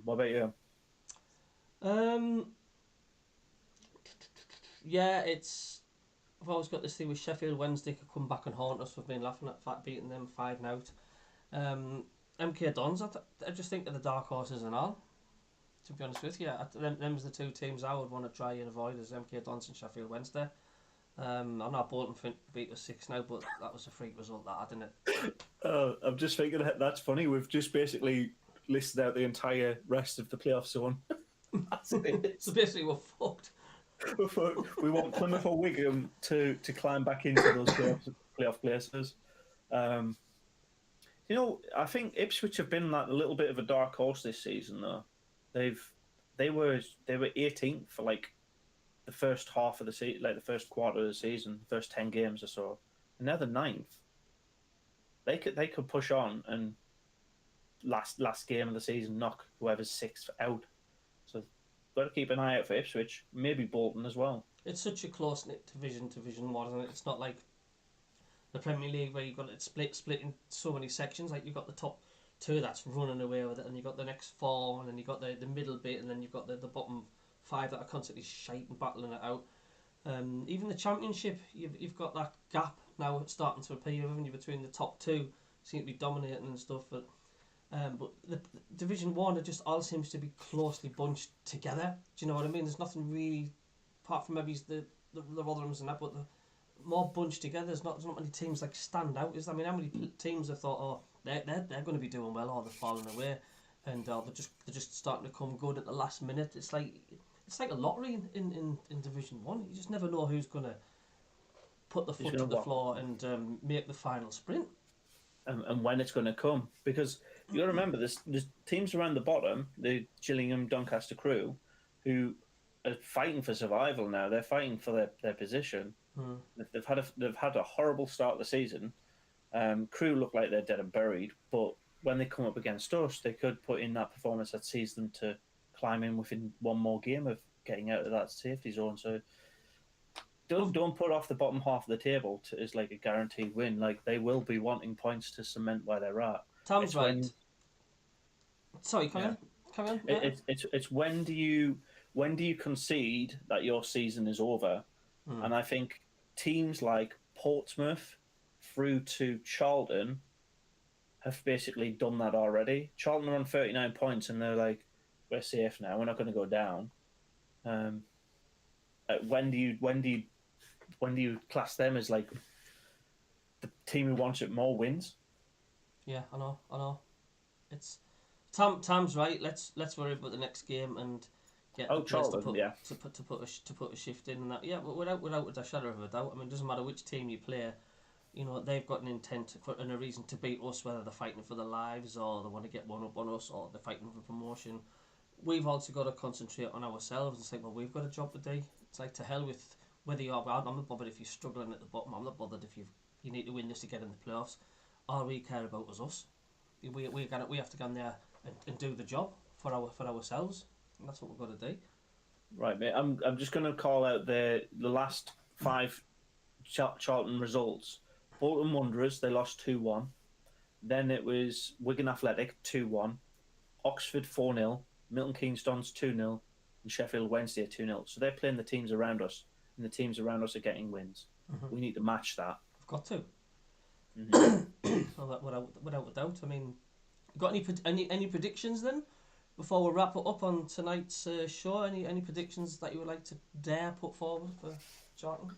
What about you? Yeah, I've always got this thing with Sheffield Wednesday could come back and haunt us. We've been laughing at beating them 5-0. MK Dons, I just think they're the dark horses and all. To be honest with you, them's the 2 teams I would want to try and avoid, is MK Dons and Sheffield Wednesday. I'm not Bolton beat us 6 now, but that was a freak result, that, didn't it? I'm just thinking that's funny. We've just basically listed out the entire rest of the playoff zone. So basically, we're fucked. We want Plymouth or Wigan to climb back into those playoff places. I think Ipswich have been like a little bit of a dark horse this season, though. They were 18th for like the first half of the season, like the first quarter of the season, first 10 games or so, and now they're 9th. They could push on and last game of the season knock whoever's 6th out. So got to keep an eye out for Ipswich, maybe Bolton as well. It's such a close knit Division 1, isn't it? It's not like the Premier League where you've got it split in so many sections. Like you've got the top 2 that's running away with it, and you've got the next 4, and then you've got the middle bit, and then you've got the bottom 5 that are constantly shite and battling it out. Even the Championship, you've got that gap now starting to appear, haven't you, between the top 2 seem to be dominating and stuff. But the Division 1, it just all seems to be closely bunched together. Do you know what I mean? There's nothing really, apart from maybe the Rotherhams and that, but the more bunched together. There's not many teams like stand out. I mean, how many teams have thought, they're going to be doing well, or they're falling away, and they're just starting to come good at the last minute. It's like it's like a lottery in Division 1. You just never know who's going to put the foot to the floor and make the final sprint. And when it's going to come. Because you got to remember, there's teams around the bottom, the Gillingham, Doncaster Crew, who are fighting for survival now. They're fighting for their position. They've had a horrible start of the season. Crew look like they're dead and buried, but when they come up against us, they could put in that performance that sees them to climb in within one more game of getting out of that safety zone. So don't put off the bottom half of the table as like a guaranteed win. Like they will be wanting points to cement where they're at. Tom's right. Sorry, carry on. Yeah. It's when do you concede that your season is over? And I think teams like Portsmouth through to Charlton have basically done that already. Charlton are on 39 points and they're like, we're safe now. We're not going to go down. When do you class them as like the team who wants it more wins? Yeah, I know. It's Tom's right. Let's worry about the next game and get the players to put a shift in and that. Yeah, but without a shadow of a doubt. I mean, it doesn't matter which team you play. You know, they've got an intent and a reason to beat us, whether they're fighting for their lives or they want to get one up on us or they're fighting for promotion. We've also got to concentrate on ourselves and say, well, we've got a job to do. It's like, to hell with whether you are. I'm not bothered if you're struggling at the bottom. I'm not bothered if you need to win this to get in the playoffs. All we care about is us. We have to go in there and do the job for ourselves. And that's what we've got to do. Right, mate. I'm just going to call out the last 5 Charlton results. Bolton Wanderers, they lost 2-1. Then it was Wigan Athletic 2-1, Oxford 4-0, Milton Keynes Dons 2-0, and Sheffield Wednesday 2-0. So they're playing the teams around us, and the teams around us are getting wins. We need to match that. We've got to. Well, without a doubt. I mean, got any predictions then before we wrap it up on tonight's show? Any predictions that you would like to dare put forward for Charlton?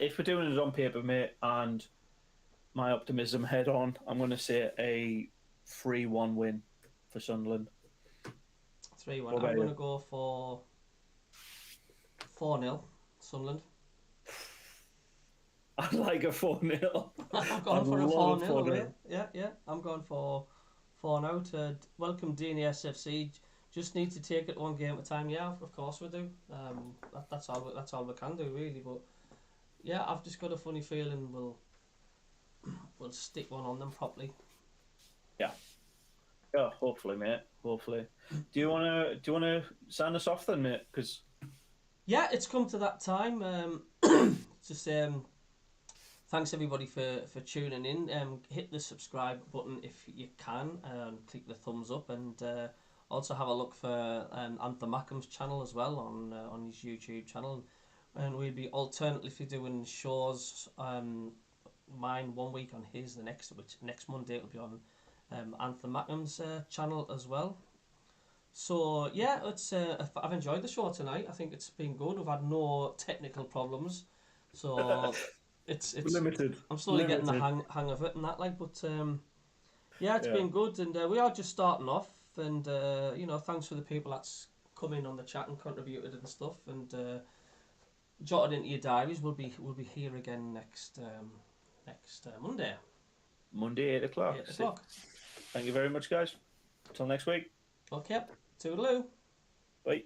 If we're doing it on paper, mate, and my optimism head on, I'm going to say a 3-1 win for Sunderland. 3-1. I'm going to go for 4-0 Sunderland. I like a 4-0. I'm going for a 4-0. Yeah. I'm going for 4-0 to welcome Dean SFC. Just need to take it one game at a time. Yeah, of course we do. That's all we can do really. But yeah, I've just got a funny feeling we'll stick one on them properly. Yeah, hopefully, mate. Hopefully. Do you wanna sign us off then, mate? Because yeah, it's come to that time. Just thanks everybody for tuning in. Hit the subscribe button if you can, and click the thumbs up, and also have a look for Anthony Mackham's channel as well on his YouTube channel. And we'll be alternatively doing shows. Mine 1 week on his, which next Monday it'll be on Anthony Mackham's channel as well. So yeah, I've enjoyed the show tonight. I think it's been good. We've had no technical problems, so it's limited. I'm slowly getting the hang of it and that, like. But yeah, it's been good, and we are just starting off. And thanks for the people that's come in on the chat and contributed and stuff, and jot it into your diaries. We'll be here again next Monday. Monday 8 o'clock. 8 o'clock. Thank you very much, guys. Until next week. Okay. Toodaloo. Bye.